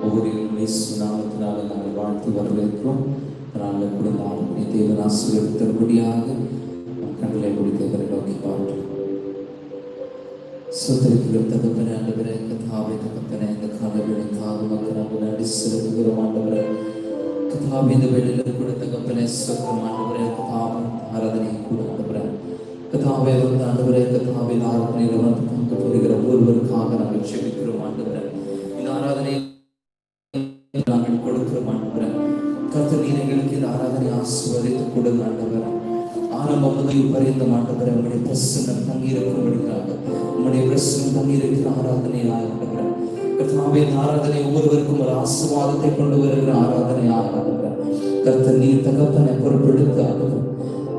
ஒவ்வொரு நாமத்தினால நாங்கள் வாழ்த்து வரவேற்கிறோம். அதனால் கூட நாளை தேவன் ஆசீர்வதித்தபடியாக கண்களை மூடி தேவனை நோக்கி பார்க்கிறோம். சுத்தரிக்கிற தகப்பனே, ஆண்டவரே, கர்த்தாவே தகப்பனே, இந்த காலவேளைக்காக மக்கள் ஆண்டவரே அடி செலுத்துகிறோம். ஆண்டவரே கர்த்தாவே, இந்த வேளையில கூட தகப்பனே சொர்க்கம் ஆண்டவரே கர்த்தாவே ஆராதனை கூட ஆண்டவரே கர்த்தாவே வந்து ஆண்டவரே கர்த்தாவே ஆராதனையில் வந்து பங்கு பெறுகிற ஒவ்வொருவருக்காக நாங்கள் ஜெபிக்கிறோம். ஆண்டவரே இந்த ஆராதனையை நாங்கள் கொடுக்கிறோம். ஆண்டவரே கர்த்தர் நீர் எங்களுக்கு இந்த ஆராதனை ஆசீர்வதித்து கொடுங்க. ஆண்டவரே ஆரம்பம் முதல் பரிந்த ஆண்டவரே உங்களுடைய பிரசன்னம் தங்கியிருக்கும்படியாக உங்களுடைய பிரசன்னம் தங்கியிருக்கிற ஆராதனையாக ஆண்டவரே கர்த்தாவே இந்த ஆராதனை ஒவ்வொருவருக்கும் ஒரு ஆசீர்வாதத்தை கொண்டு வருகிற ஆராதனையாக ஆண்டவரே கர்த்தர் நீர் தகப்பனை பொறுப்பெடுத்து ஆண்டவரே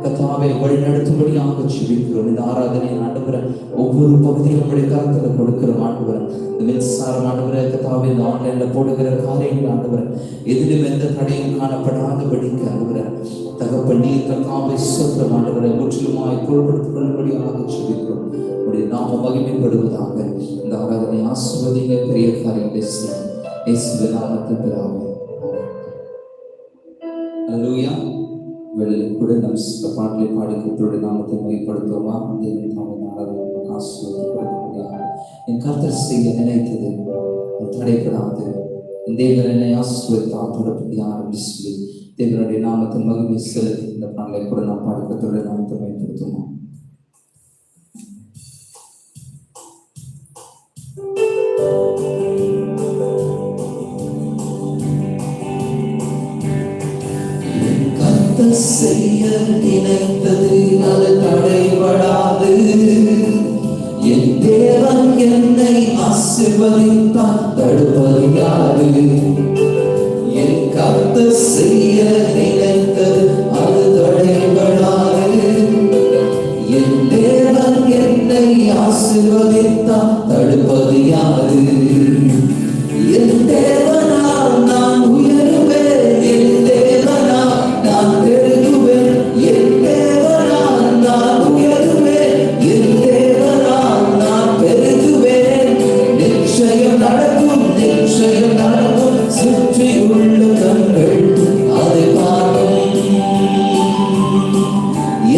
கர்த்தாவை வழிநடத்தும்படியாக ஜெபிக்கிறோம். இந்த ஆராதனை ஆண்டவரே ஒவ்வொரு பகுதியும் நம்முடைய கருத்துல கொடுக்கிறோம். ஆண்டவரே இந்த மின்சாரம் ஆண்டவரே கர்த்தாவே இந்த ஆன்லைன்ல போடுகிற காரியங்கள் ஆண்டவரே எதிலும் எந்த தடையும் காணப்படாதபடிக்கு ஆண்டவரே தகப்பன் நீர் கர்த்தாவை சொந்தம் ஆண்டவரை முற்றிலுமாய் பொருட்படுத்திக் கொள்ளும்படியாக ஜெபிக்கிறோம். உடைய நாம மகிமைப்படுவதாக. இந்த ஆராதனை ஆசீர்வதிங்க, பெரிய காரியங்களை செய்யும் இயேசுவின் நாமத்தில் பிதாவே. அல்லேலூயா. வெளியில் கூட நம் பாடலை பாடி கர்த்தருடைய நாமத்தை மகிமைப்படுத்துவோமா? தேவன் தாமே ஆராதனை ஆசீர்வதிக்கப்படும்படியாக என் கர்த்தர் செய்ய நினைத்தது தடைப்படாது. தேவன் என்னை ஆசீர்வதித்தார் தொடர்படியாக சொல்லி தேவனுடைய நாமத்தின் மகிமை செலுத்தி இந்த பாடலை கூட நாம் பாடி கர்த்தருடைய நாமத்தை மகிமைப்படுத்துவோமா? செய்ய நினைத்தது அது தடைபடாது. என் தேவன் என்னை ஆசீர்வதித்தார், தடுப்பது யாரு? என் கர்த்தர் செய்ய நினைத்தது அது தடைபடாது. என் தேவன் என்னை ஆசீர்வதித்தார், தடுப்பது யாரு? என் தேவனால் நான் உயருவேன், என் தேவனால் நான் பெருகுவேன், என் தேவனால் நான் உயருவேன், என் தேவனால் நான் பெருகுவேன். நிச்சயம் நடக்கும், நிச்சயம் நடக்கும். சுற்றியுள்ள கண்கள் அதை பார்க்கும்,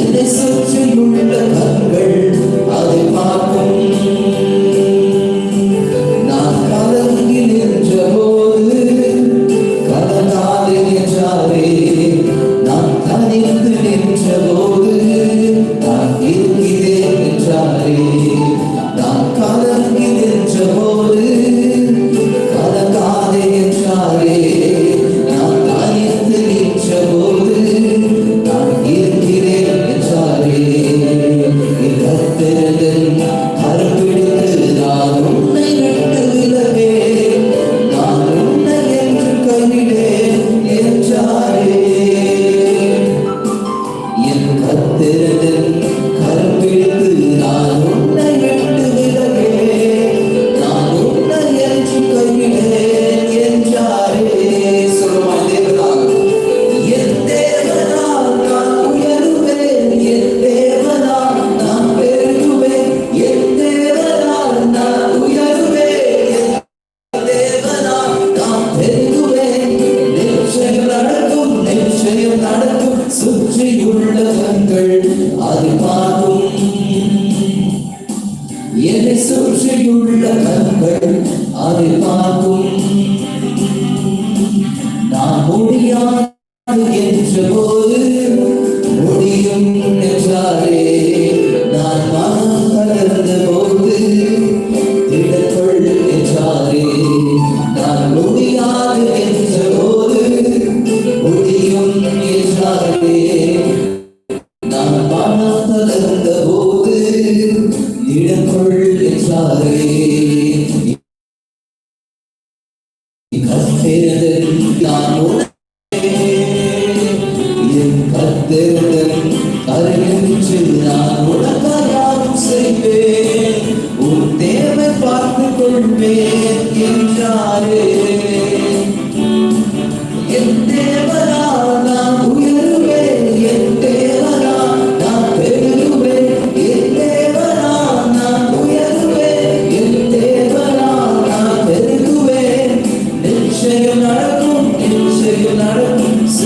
என்னை சுற்றியுள்ள கண்கள் அதை பார்க்கும்.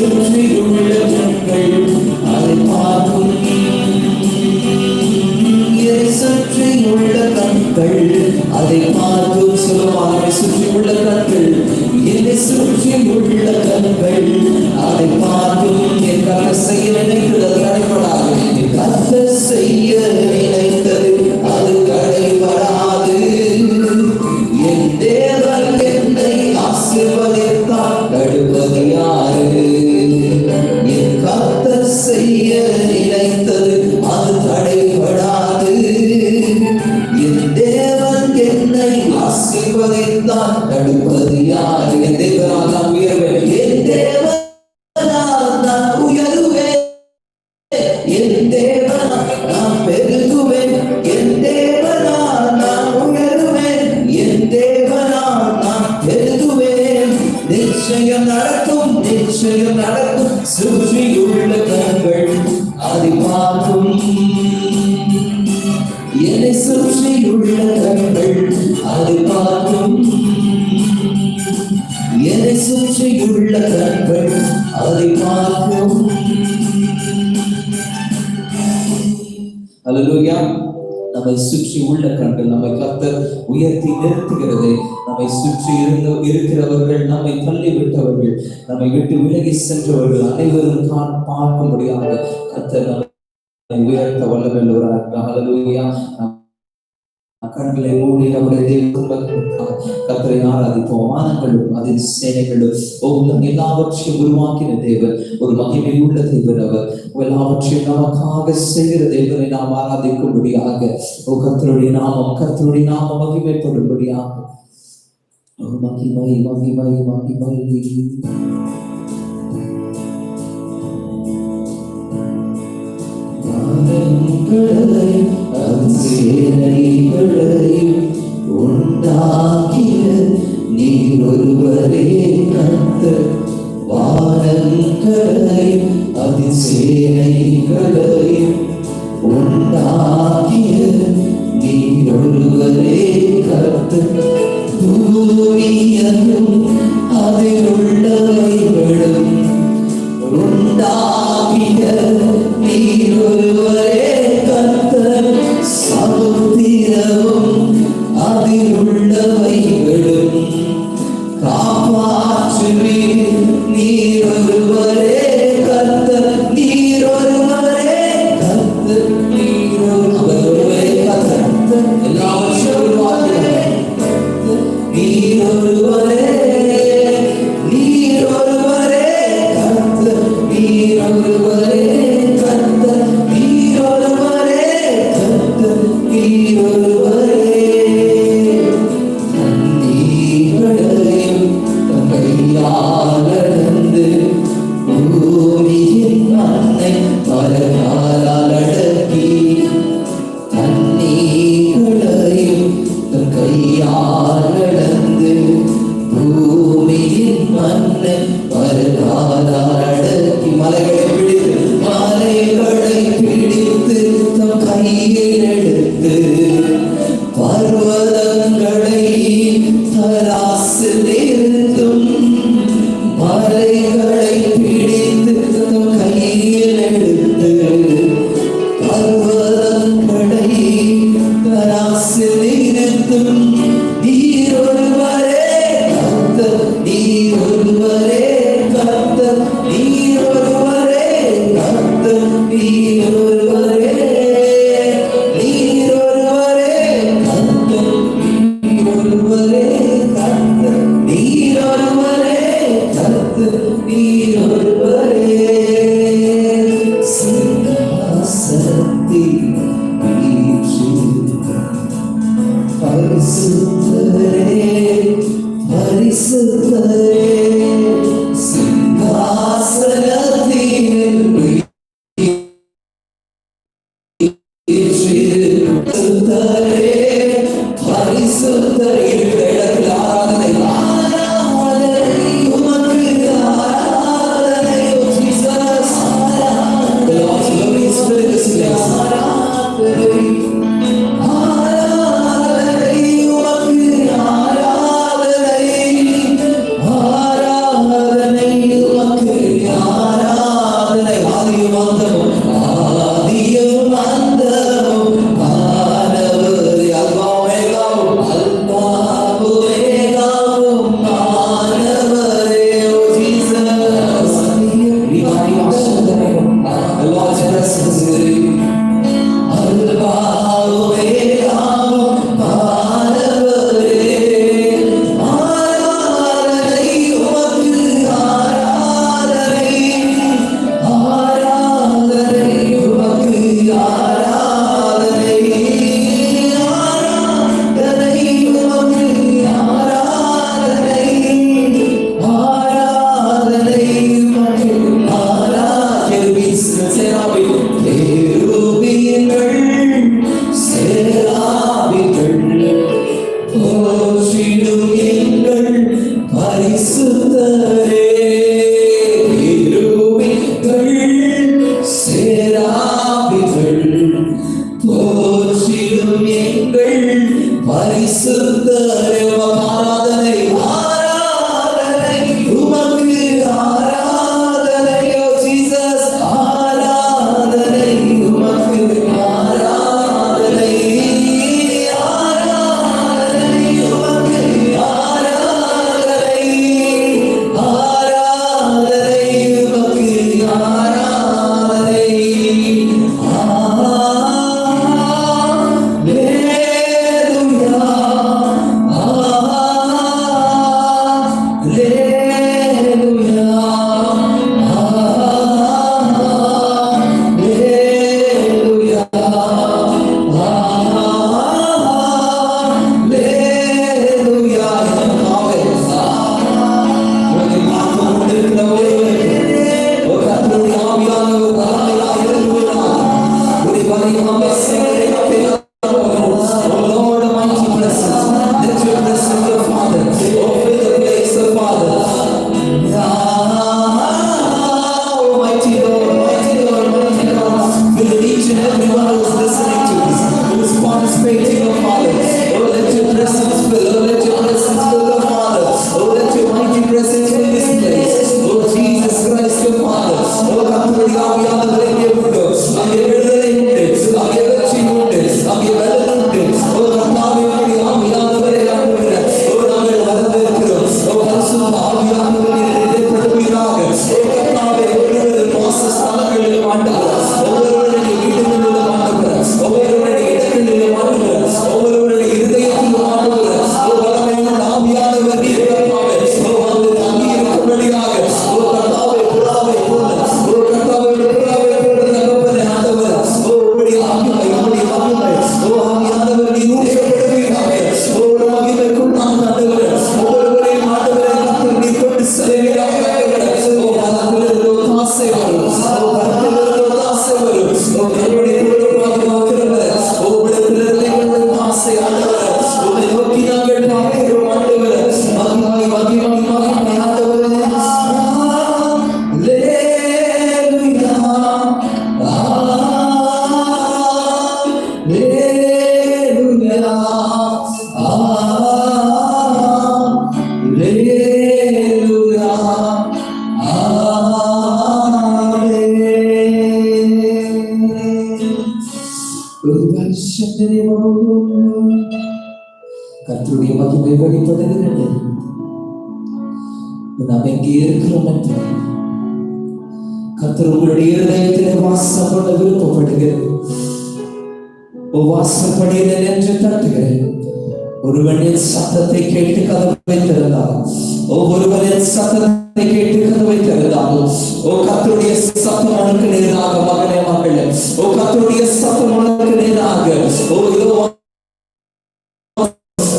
சுற்றியுள்ள கண்கள் அதை பார்க்கும். என்னை சுற்றியுள்ள கண்கள் அதை பார்க்கும். சொல்லுவாங்க, சுற்றியுள்ள கண்கள், என்னை சுற்றியுள்ள கண்கள் அதை பார்க்கும். என் கர்த்தர் செய்ய நினைத்தது அது தடைபடாது. என் கர்த்தர் செய்ய நினைத்தது அது தடைபடாது. என் தேவன் என்னை ஆசீர்வதித்தால் தடுப்பது யாரு? என் கர்த்தர் செய்ய நினைத்தது அது தடைபடாது. என் தேவன் என்னை ஆசீர்வதித்தால் தடுப்பது யாரு? என் தேவனால் நான் உயர்வேன், என் தேவனால் நான் உயர்வேன், என் தேவனால் நான் பெருகுவேன், என் தேவனால் நான் உயர்வேன், என் தேவனால் நான் பெருகுவேன். நிச்சயம் நடக்கும், நிச்சயம் நடக்கும். சுற்றியுள்ள கண்கள் அதை பார்க்கும். என்னை சுற்றியுள்ள கண்கள் அதை பார்க்கும். என்னை சுற்றியுள்ள கண்கள் அதை பார்க்கும். அல்லேலூயா. நம்மை சுற்றி உள்ள கண்கள் நம்மை கர்த்தர் உயர்த்தி நிறுத்துகிறது. நம்மை சுற்றி இருக்கிறவர்கள், நம்மை தள்ளி விட்டவர்கள், நம்மை விட்டு விலகி சென்றவர்கள் அனைவரும் பார்க்கும்படியாக கர்த்தர் நம்மை உயர்த்த வல்லவராக. அல்லேலூயா. கண்களை மூடி நம்முடைய கர்த்தரை ஆராதிப்போம். வானங்களும் அதன் சேனைகளும் எல்லாவற்றையும் உருவாக்கின தேவன், ஒரு மகிமை உள்ள தேவன். அவர் எல்லாவற்றையும் நமக்காக செய்கிற தேவனை நாம் ஆராதிக்கும்படியாக கர்த்தருடைய நாமம் மகிமைப்படும்படியாக மகிமை மகிமை மகிமை. கடலை சேனைகளையும் உண்டாக்கிய நீர் ஒருவரே கர்த்தர். வானங்களை அதின் சேனைகளையும் உண்டாக்கிய நீர் ஒருவரே கர்த்தர். பூமியையும் அதில் உள்ளவைகளும் உண்டாக்கிய நீர் ஒருவரே கர்த்தர். சமுத்திரமும் அதில் உள்ளவைகளும் காப்பாற்றுவீர் நீர் ஒருவரே கர்த்தர். நீர் ஒருவரே கர்த்தர், நீர் ஒருவரே கர்த்தர். எல்லாவற்றையும் உருவாக்கினார். நீர் ஒருவரே, நீர் ஒருவரே கர்த்தர், நீர் ஒருவரே கர்த்தர், நீர் ஒருவரே கர்த்தர், நீர் ஒருவரே. நீர்களையும் கையால் அளந்து பூமியின் மண்ணை மரத்தால் அடக்கி, தண்ணீர்களையும் கையால் அளந்து பூமியின் மண்ணை மரத்தால் அடக்கி, மலைகளை பிடித்து தம் கையில் எடுத்து பர்வதங்களை தராசு நிறுத்தும். மலைகளை பிடித்து தம் கையில் எடுத்து பர்வதங்களை தராசு நிறுத்தும். நீர் ஒருவரே கர்த்தர், நீர் ஒருவரே கர்த்தர், நீர் ஒருவரே கர்த்தர், நீர் ஒருவரே, நீர் ஒருவரே கர்த்தர், நீர் ஒருவரே கர்த்தர், நீர் ஒருவரே கர்த்தர், நீர் ஒருவரே. சிங்காசனத்தில் வீற்றிருக்கும் பரிசுத்தரே, பரிசுத்தரே, சிங்காசனத்தில் பரிசுத்தரே, பரிசுத்தரே. இடத்தில் ஆராதனை, ஆராதனை உமக்கு, ஆராதனை ஜீசஸ், ஆராதனை ஆராதனை ஆராதனை உமக்கு, ஆராதனை ஆராதனை பரிசுத்தரே கேருபீன்கள் சேராபீன்கள் போற்றிடும் எங்கள் பரிசுத்தரே. ஆராதனை ஆராதனை உமக்கு ஆராதனை. ஓ ஜீசஸ் ஆராதனை உமக்கு ஆராதனை. ஆராதனை உமக்கு ஆராதனை. ஆராதனை உமக்கு ஆராதனை. கர்த்தருடைய மகிமை வெளிப்படுகிறது. நாம் எங்கே இருக்கிறோம் என்று கர்த்தர் உங்களுடைய இருதயத்திலே வாசம் பண்ண விருப்பப்படுகிறது. வாசப்படியிலே நின்று தட்டுகிறேன். ஒருவனின் சத்தத்தை கேட்டு கதவை திறந்தால், ஒருவனின் சத்தத்தை கேட்டு கதவை திறந்தால், ஓ கர்த்தருடைய சத்தம் உனக்கு நேராக மகனே மகளே, ஓ கர்த்தருடைய சத்தம் உனக்கு நேராக, ஓ இதோ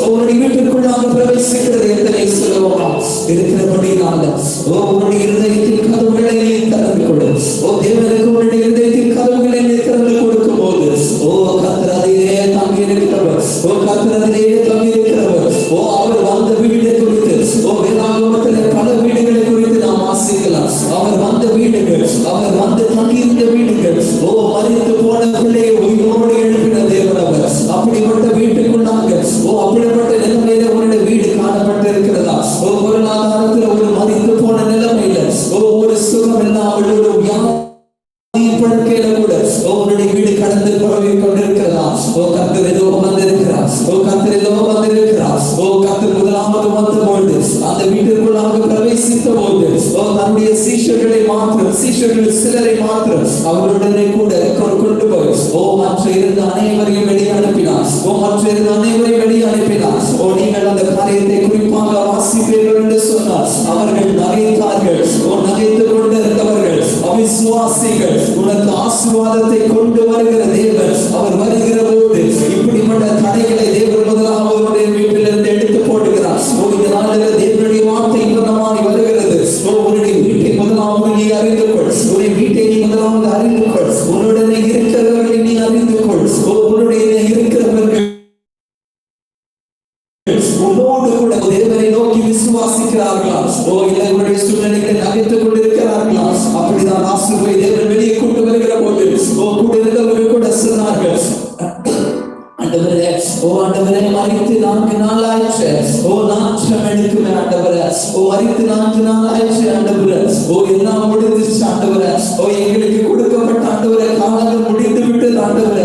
உன்னுடைய வீட்டிற்குள்ளாக பிரவேசிக்கிறது எத்தனை சுலபமா இருக்கிறபடினால, ஓ உன்னுடைய இருதயத்தின் கதவுகளை திறந்து கொடு. ஓ தேவனுக்கு உன்னுடைய இருதயத்தின் கதவுகளை திறந்து கொடுக்கும் போது, ஓ கர்த்தர் அதிலே தங்கி இருக்கிறவர், ஓ கர்த்தர் அதிலே தங்கி இருக்கிறவர். ஓ அவர் வந்த வீடு குறித்து, ஓ வேதாகமத்தில் பல வீடுகளை குறித்து நாம் வாசிக்கலாம். அவர் வந்த வீடுகள், அவர் வந்து தங்கியிருந்த வீடுகள், ஓ மரித்து போன பிள்ளையை உயிரோடு எழுப்பின தேவன் அவர். அப்படிப்பட்ட வீட்டுக்குள்ளாக, ஓ அப்படிப்பட்ட நிலைமையில உன்னுடைய வீடு காணப்பட்டு இருக்கிறதா? ஓ பொருளாதாரத்தில் ஒரு மதித்து போன நிலைமையில, ஓ ஒரு சுகம் இல்லாமல் ஒரு படுக்கையில கூட உன்னுடைய வீடு கடந்து பரவி கொண்டிருக்கிறதா? ஓ கர்த்தர் ஏதோ வந்திருக்கிறார், ஓ கர்த்தர் ஏதோ வந்திருக்கிறார். ஓ கர்த்தர் முதலாவது வந்த பொழுது அந்த வீட்டிற்குள்ளாக பிரவேசித்த போது, ஓ தன்னுடைய சீஷர்களை மாத்திரம், சீஷர்கள் சிலரை மாத்திரம் அவருடனே கூட கொண்டு போய், ஓ மற்ற இருந்த அனைவரையும் வெளியே அனுப்பினார். ஓ மற்ற இருந்த அனைவரையும் வெளியே அனுப்பினார். ஓ நீங்கள் அந்த காரியத்தை குறிப்பாக வாசிப்பீர்கள் என்று சொன்னார். அவர்கள் நகைத்தார்கள். ஓ நகைத்துக் கொண்டிருந்தவர்கள் அவிசுவாசிகள். உனக்கு ஆசீர்வாதத்தை கொண்டு வருகிற தேவன் அவர் வருகிற போது இப்படிப்பட்ட தடைகளை தேவன் முதலாக அவருடைய வீட்டிலிருந்து எடுத்து போடுகிறார். ஓ இந்த நாளில் தேவனுடைய வார்த்தை இப்பதமாய் வருகிறது. ஓ உன்னுடைய வீட்டை முதலாவது நீ அறிந்து கொள். உன்னுடைய வீட்டை நீ முதலாவது அறிந்து கொள். உன்னுடனே இருக்கிறவர்களை நீ அறிந்து கொள். ஓ உன்னுடைய இருக்கிறவர்கள் உன்னோடு கூட தேவனை நோக்கி விசுவாசிக்கிறார்களா? இல்லை உங்களுடைய சூழ்நிலைகளை நகைத்துக் கொண்டிருக்கிறார்களா? அப்படிதான் ஆசீர்வை தேவன் வெளியே கொண்டு வருகிற போது கூட இருந்தவர்கள் கூட சொன்னார்கள், ஆண்டவரே, ஆண்டவரே, மரித்து 4 நாள் ஆயிற்று. நாற்றம் எடுக்குமே ஆண்டவரே. மரித்து 4 நாள் ஆயிற்று ஆண்டவரே. எல்லாம் முடிஞ்சிச்சு ஆண்டவரே. எங்களுக்கு கொடுக்கப்பட்ட ஆண்டவரே காலங்கள் முடிந்து விட்டது ஆண்டவரே.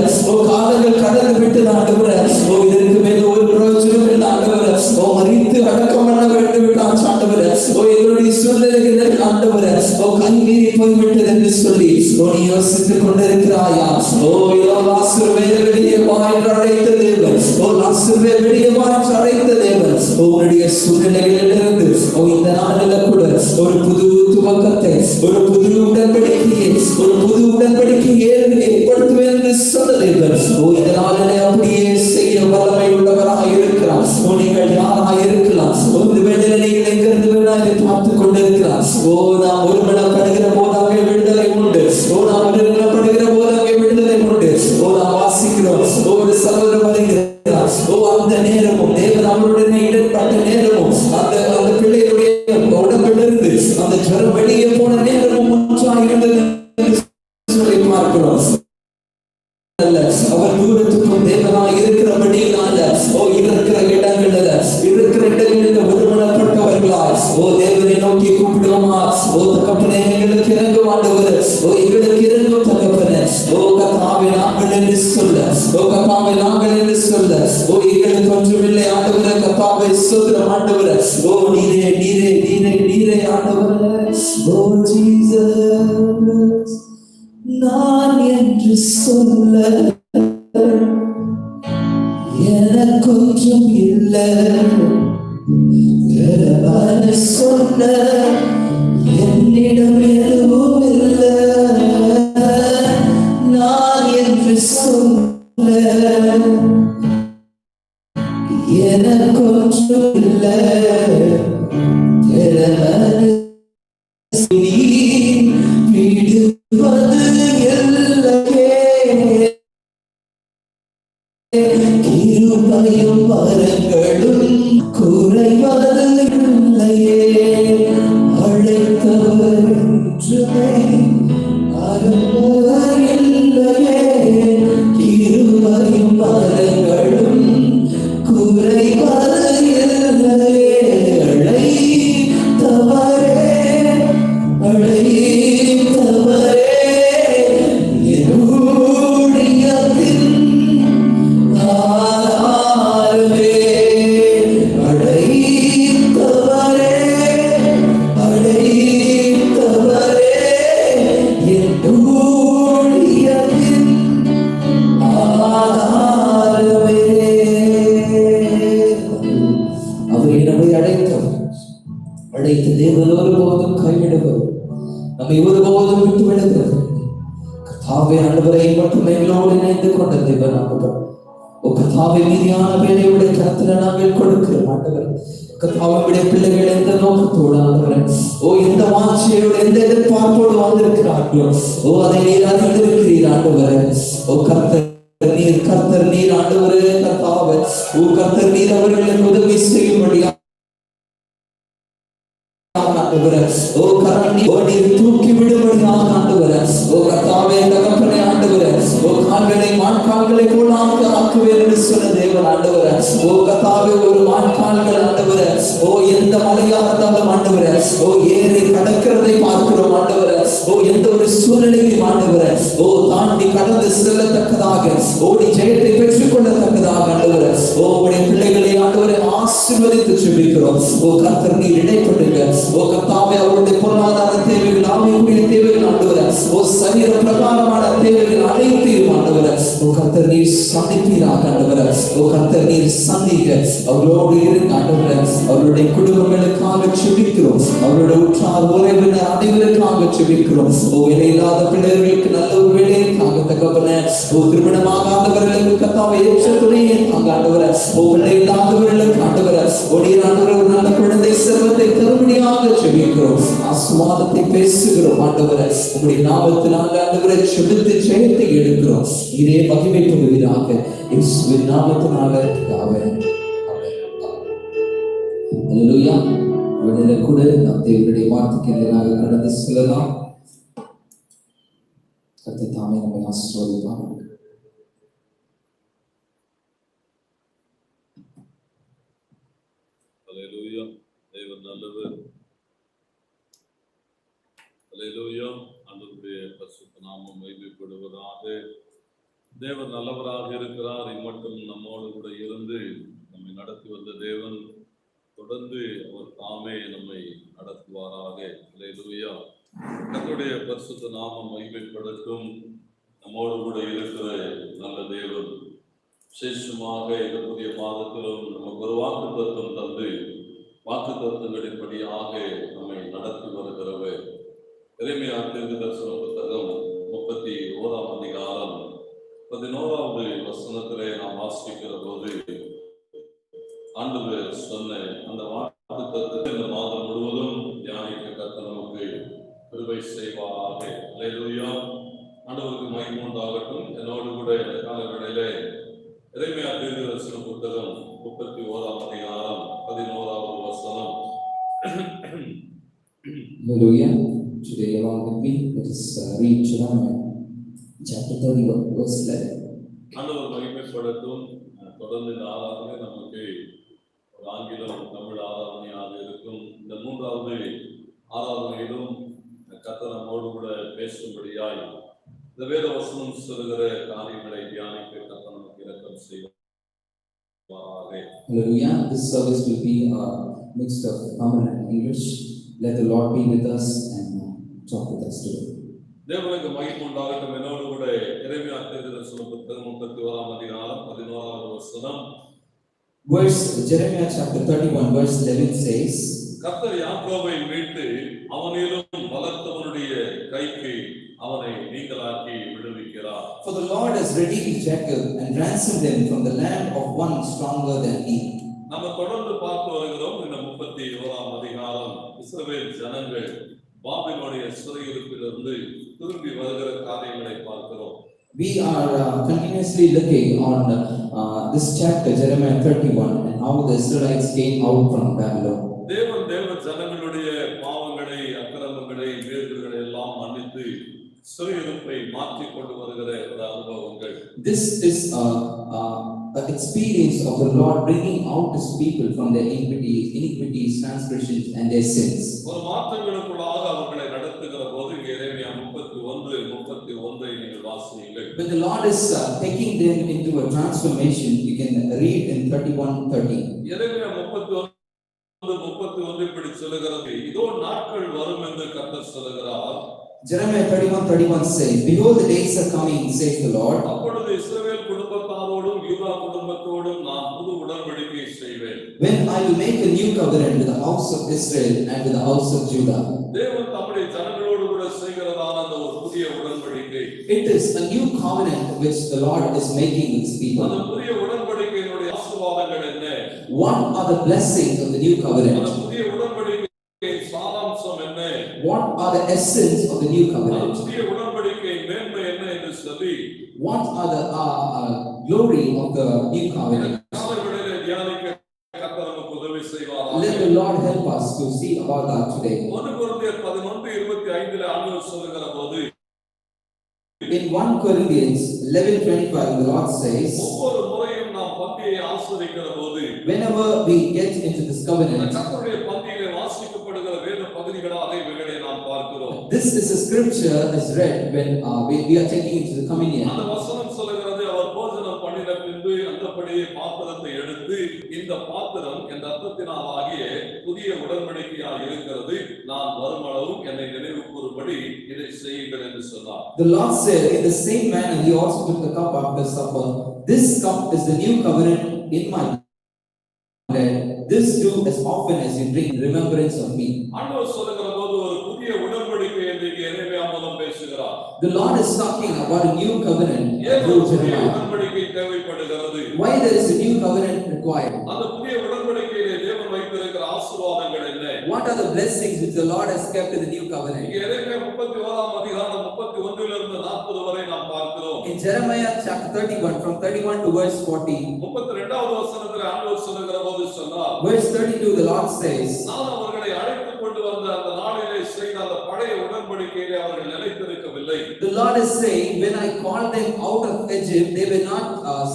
காலங்கள் கடந்து விட்டது ஆண்டவரே. இதற்கு மேல் ஒரு பிரயோஜனம் இல்லை ஆண்டவரே. மரித்து அடக்கம் பண்ண வேண்டும் விட்டாச்சு ஆண்டவரே. எங்களுடைய சூழ்நிலைகள் ஆண்டவரே கைமீறி போய்விட்டது என்று சொல்லி நீ யோசித்துக் கொண்டிருக்கிறாயா? வேறு வெளியே அழைத்த தேவன், வெளியே அழைத்த தேவன் உன்னுடைய சூழ்நிலைகளிலிருந்து இந்த நாளில் கூட ஒரு புது துவக்கத்தை, ஒரு புது உடன்படிக்கையை ஏற்படுத்துவேன் என்று சொன்ன தேவன் இந்த நாளிலே அப்படியே செய்ய வல்லமை உள்ளவராக இருக்கிறார். நீங்கள் யாராக இருக்கலாம்? ஒரு வேளையில நீங்கள் எங்கிருந்து வேணாலும் பார்த்துக் கொண்டிருக்கிறார். நாம் ஒருமனப்படுகிற போதாக விடுதலை உண்டு. நாம் ஒருமனப்படுகிற போதாக விடுதலை உண்டு. நாம் வாசிக்கிறோம், ஒரு சகோதரர் வருகிறார். அந்த நேரமும் தேவன் அவருடனே இடப்பட்ட நேரமும் அந்த பிள்ளைகளுடைய உடம்பிலிருந்து அந்த ஜுரம் வெளியே போன நேரமும் ஒன்றாக இருந்தது சொல்லி பார்க்கிறோம். அவர் தூரத்துக்கும் தேவனாக இருக்கிறபடினால இருக்கிற இடங்களில் ஒருமனப்பட்டவர்களா தேவனை நோக்கி கூப்பிடுவோமா? தகப்பனே, எங்களுக்கு இறங்கும் ஆண்டவர், எங்களுக்கு இறங்கும் தகப்பனே. கர்த்தாவே, நாங்கள் என்று சொல்ல, கர்த்தாவே நாங்கள் என்று சொல்ல, எங்களுக்கு ஒன்றுமில்லை ஆண்டவரே. கர்த்தாவே ஸ்தோத்திரம் ஆண்டவரே. நீரே நீரே நீரே நீரே ஆண்டவரே. ஜீசஸ், நான் என்று சொல்ல எனக்கொன்றும் இல்லை, சொன்ன என்னிடம் எதுவும் இல்லை. நான் என்று சொல்ல எனக்கொன்றும் இல்லை, விடுவது கிருபையும் வரங்களும் குறைவது இல்லையே. அழைத்தவர் அருள்வர் இல்லையே. கிருபையும் வரங்களும் குறைவது இல்லையே. அழைத்தவரே அழைத்தவரே அழைத்த தேவன் ஒருபோதும் கைவிடுவர், நம்மை ஒருபோதும் விட்டு விடுகிறது. கர்த்தாவே, ஆண்டவரை மட்டும் எங்களோடு இணைந்து கொண்ட தேவன் ஆண்டவர். கர்த்தாவே, மீதியான வேலையுடைய கருத்துல நாங்கள் கொடுக்கிறோம் ஆண்டவர். கர்த்தாவுடைய பிள்ளைகள் எந்த நோக்கத்தோடு ஆண்டவரே, எந்த வாஞ்சையோடு, எந்த எதிர்பார்ப்போடு வந்திருக்கிறார்களோ அதை நீர் அறிந்திருக்கிறீர் ஆண்டவரே. கர்த்தர் நீர் ஆண்டவரே. கர்த்தாவே, கர்த்தர் நீர் அவர்களுக்கு உதவி செய்யும்படியா தூக்கி விடும்படியாக ஆண்டவரே. கர்த்தாவே, தகப்பனே ஆண்டவரே, கால்களை மான்கால்களை போல ஆக்குவேன் என்று சொன்ன தேவன் ஆண்டவரே. கர்த்தாவே, ஒரு மான்கால்கள் ஆண்டவரே எந்த மலையாக இருந்தாலும் ஆண்டவரே ஏறி கடக்கிறதை பார்க்கிறோம் ஆண்டவரே. எந்த ஒரு சூழ்நிலையும் ஆண்டவரே தாண்டி கடந்து செல்லத்தக்கதாக, ஓடி ஜெயத்தை பெற்றுக் கொள்ளத்தக்கதாக ஆண்டவரே உடைய பிள்ளைகளை ஆண்டவரை ஆசீர்வதித்து ஜெபிக்கிறோம். கர்த்தர் நீர் இடைப்படுங்க. கர்த்தாவே, அவருடைய பொருளாதார தேவைகள், ஆவிக்குரிய தேவைகள் ஆண்டவரே சரீர பிரகாரமான தேவைகள் அனைத்தையும் ஆண்டவரே கர்த்தர் நீர் சந்திப்பீராக ஆண்டவரே. கர்த்தர் நீர் சந்திக்க அவரோடு இருங்க ஆண்டவரே. அவருடைய குடும்பங்களுக்காக ஜெபிக்கிறோம். அவருடைய உற்றார் உறவினர் அனைவருக்காக ஜெபிக்கிறோம். இல்லாத பிள்ளைகளுக்கு நல்ல ஒரு வேலைக்காக தகப்பனே, திருமணமாகாதவர்களுக்கு கர்த்தாவே ஏற்ற துணையை ஆண்டவரே. பிள்ளை இல்லாதவர்களுக்கு ஆண்டவரே ஆண்டவரே ஒரு நல்ல குழந்தை செல்வத்தை தரும்படியாக ஜெபிக்கிறோம். ஆசீர்வாதத்தை பேசுகிறோம் ஆண்டவரே. உம்முடைய நாமத்தினால ஆண்டவரே ஜெபித்து ஜெயத்தை எடுக்கிறோம். இதே மகிமைப்படுவீராக இயேசுவின் நாமத்தினால. ஆமென். ஹல்லேலூயா. வெளியில கூட நாம் தேவனுடைய வார்த்தைக்கு எதிராக கடந்து செல்லலாம். கர்த்தர் தாமே நம்மை ஆசீர்வதிப்பார். அல்லேலூயா. தேவன் நல்லவர். அல்லேலூயா. ஆண்டவருடைய பரிசுத்த நாமம் மகிமைப்படுவதாக. தேவன் நல்லவராக இருக்கிறார். இம்மட்டும் நம்மோடு கூட இருந்து நம்மை நடத்தி வந்த தேவன் தொடர்ந்து அவர் தாமே நம்மை நடத்துவாராக. அல்லேலூயா. கர்த்தருடைய பரிசுத்த நாமம் மகிமைப்படட்டும். நம்மோடு கூட இருக்கிற நல்ல தேவன் விசேஷமாக இந்த புதிய மாதத்திலும் நமக்கு ஒரு வாக்குத்தத்தம் தந்து வாக்குத்தத்தங்களின்படியாக நம்மை நடத்தி வருகிறவர். எரேமியா தீர்க்கதரிசன புத்தகம் 31ஆம் அதிகாரம் 11வது வசனத்திலே நாம் வாசிக்கிற போது ஆண்டவர் சொன்ன அந்த வாக்குத்தத்தத்தை இந்த மாதம் முழுவதும் தியானிக்க கர்த்தர் நமக்கு கிருபை செய்வாராக. அல்லேலூயா. ஆண்டவருக்கு மகிமை உண்டாகட்டும். என்னோடு கூட இந்த காலங்களிலே எரேமியா தீர்க்கதரிசன புத்தகம் 31ஆம் அதிகாரம் 11வது வசனம். Hallelujah. Today along with me, let us read Jeremiah chapter 31 verse 11. ஆண்டவர் மகிமைப்படட்டும். தொடர்ந்து இந்த ஆராதனை நமக்கு ஒரு ஆங்கிலம் தமிழ் ஆராதனையாக இருக்கும். இந்த 3வது ஆராதனையிலும் கர்த்தர் நம்மோடு கூட பேசும்படியாய் இந்த வேத வசனம் சொல்லுகிற காரியங்களை தியானிக்க கர்த்தர் நமக்கு இரக்கம் செய்வாராக. Hallelujah. This service will be a mix of Tamil and English. Let the Lord be with us and talk with us today. தேவனுக்கு மகிமை உண்டாகட்டும். என்னோடு கூட எரேமியா தீர்க்கதரிசன புத்தகம் 31ஆம் அதிகாரம் 11வது வசனம். Jeremiah chapter 31 verse 11 says, கர்த்தர் யாக்கோபை மீட்டு அவனிலும் பலத்தவனுடைய கைக்கு அவனை நீங்களாக்கி விடுவிக்கிறார். For the Lord has redeemed Jacob and ransomed them from the land of one stronger than he. நம்ம தொடர்ந்து பார்த்து வருகிறோம். இந்த 31ஆம் அதிகாரம் இஸ்ரவேல் ஜனங்கள் பாபிலோனிய சிறையிருப்பிலிருந்து திரும்பி வருகிற காரியங்களை பார்க்கிறோம். We are continuously looking on this chapter, Jeremiah 31, and how the Israelites came out from Babylon. தேவ ஜனங்களுடைய பாவங்களை, அக்கிரமங்களை, வேதனைகளை எல்லாம் மன்னித்து சிறையிருப்பை மாற்றிக் கொண்டு வருகிற ஒரு அனுபவங்கள். This is an experience of the Lord bringing out His people from their iniquities, transgressions, and their sins. ஒரு மாற்றங்களுக்குள்ளாக அவர்களை நடத்துகிற போது எரேமியா 31 நீங்கள் வாசியுங்கள். When the Lord is taking them into a transformation, you can read in 31:30. எரேமியா 31 இப்படி சொல்லுகிறது. இதோ நாட்கள் வரும் என்று கர்த்தர் சொல்லுகிறார். Jeremiah 31:31 says, Behold, the days are coming, says the Lord. அப்பொழுது இஸ்ரவேல் குடும்பத்தாரோடும் யூதா குடும்பத்தோடும் நான் புது உடன்படிக்கை செய்வேன். When I will make a new covenant with the house of Israel and with the house of Judah. தேவன் தம்முடைய ஜனங்களோடு கூட செய்கிறதான அந்த ஒரு புதிய உடன்படிக்கை. It is a new covenant which the Lord is making with His people. அந்த புதிய உடன்படிக்கையினுடைய ஆசீர்வாதங்கள் என்ன? What are the blessings of the new covenant? அந்த புதிய உடன்படிக்கையின் சாராம்சம் என்ன? What are the essence of the new covenant? அந்த புதிய உடன்படிக்கையின் மேன்மை என்ன என்று சொல்லி what are the glory of the new covenant? காலைவேளையிலே தியானிக்க கர்த்தர் நமக்கு உதவி செய்வாராக. Let the Lord help us to see about that today. 1 கொரிந்தியர் 11:25 ஆண்டவர் சொல்லுகிற போது in 1 Corinthians 11:25 the Lord says, ஒவ்வொரு முறையும் நாம் பந்தியை ஆசரிக்கிற போது whenever we get into this covenant, கர்த்தருடைய பந்தியிலே வாசிக்கப்படுகிற வேத பகுதிகளாக இவைகளை நாம் பார்க்கிறோம். this is a scripture is read when we are taking into the communion. அந்த வசனம் சொல்லுகிறது, அவர் போஜனம் பண்ணின பின்பு அந்தபடியே பாத்திரத்தை எடுத்து இந்த பாத்திரம் என் ரத்தத்தினால் ஆகிய புதிய உடன்படிக்கையாக இருக்கிறது, நான் வருமளவும் என்னை நினைவு கூறும்படி இதை செய்யுங்கள் என்று சொன்னார். The Lord said, in the same manner he also took the cup after supper. This cup is the new covenant in my blood. This do as often as you drink in remembrance of me. ஆண்டவர் சொல்லுகிற போது ஒரு புதிய உடன்படிக்கை என்று எரேமியா மூலம் பேசுகிறார். The Lord is talking about a new covenant through Jeremiah. உடன்படிக்கை தேவைப்படுகிறது. Why there is a new covenant required? அந்த புதிய உடன்படிக்கையிலே தேவன் வைத்திருக்கிற ஆசீர்வாதங்கள் என்ன? What are the blessings which the Lord has kept in the new covenant? எரேமியா 31ஆம் அதிகாரம் 31 இலிருந்து 40 வரை நாம் பார்க்கிறோம். In Jeremiah chapter 31 from 31 to verse 40, 32வது வசனத்திலே ஆண்டவர் சொல்லுகிற போது சொன்னார், verse 32 the Lord says, நான் அவர்களை பழைய உடன்படிக்கையிலே அவர்கள் நிலைத்திருக்கவில்லை. The Lord is saying, when I called them out of Egypt, they were not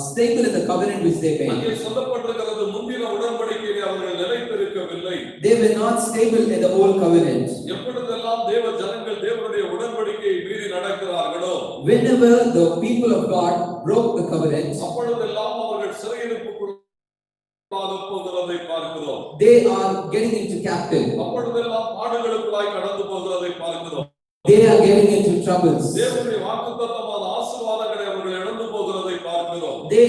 stable in the covenant which they made. அங்கே சொல்லப்பட்டிருக்கிறது முந்தின உடன்படிக்கையிலே அவர்கள் நிலைத்திருக்கவில்லை. They were not stable in the old covenant. எப்பொழுதெல்லாம் தேவ ஜனங்கள் தேவனுடைய உடன்படிக்கையை மீறி நடக்கிறார்களோ, Whenever the people of God broke the covenant, அப்பொழுதெல்லாம் அவர்கள் சிறையிருப்புக்குள்ளாக போகிறதை பார்க்கிறோம். they are getting into captive. அப்பொழுதெல்லாம் பாடுகளுக்குள்ளாய் கடந்து போகிறதை பார்க்கிறோம். They are getting into troubles. தேவனுடைய வாக்குத்தத்தமான ஆசீர்வாதங்களை அவர்கள் இழந்து போகிறதை பார்க்கிறோம். They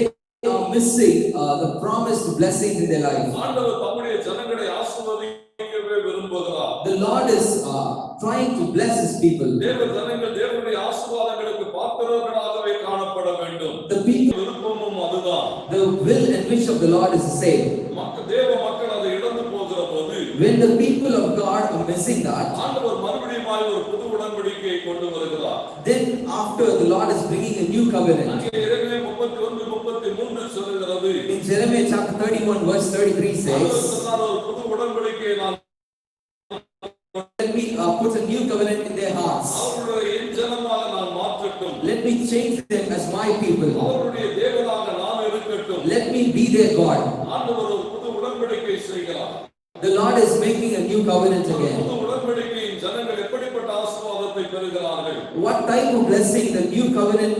are missing the promised blessings in their life. ஆண்டவர் தம்முடைய ஜனங்களை ஆசீர்வதிக்கவே விரும்புகிறார். The Lord is trying to bless His people. தேவ ஜனங்கள் தேவனுடைய ஆசீர்வாதங்களுக்கு பாத்திரர்களாகவே காணப்பட வேண்டும். The people, விருப்பமும் அதுதான். the will and wish of the Lord is the same. தேவ மக்கள் அதை இழந்து போகிற போது, When the people of God are missing that, ஆண்டவர் மறுபடியும் ஒரு புது உடன்படிக்கையை கொண்டு வருகிறார். then after the Lord is bringing a new covenant. அங்கே எரேமியா 31:33 சொல்கிறது. In Jeremiah chapter 31 verse 33 says, ஒரு புது உடன்படிக்கையை நான் let me put a new covenant in their hearts. அவருடைய என் ஜனமாக நான் மாற்றட்டும். Let me change them as my people. அவருடைய தேவனாக நான் இருக்கட்டும். Let me be their God. ஆண்டவர் ஒரு புது உடன்படிக்கை செய்கிறார். The Lord is making a new covenant again. புது உடன்படிக்கையின் ஜனங்கள் எப்படிப்பட்ட ஆசீர்வாதத்தை பெறுகிறார்கள்? What type of blessing the new covenant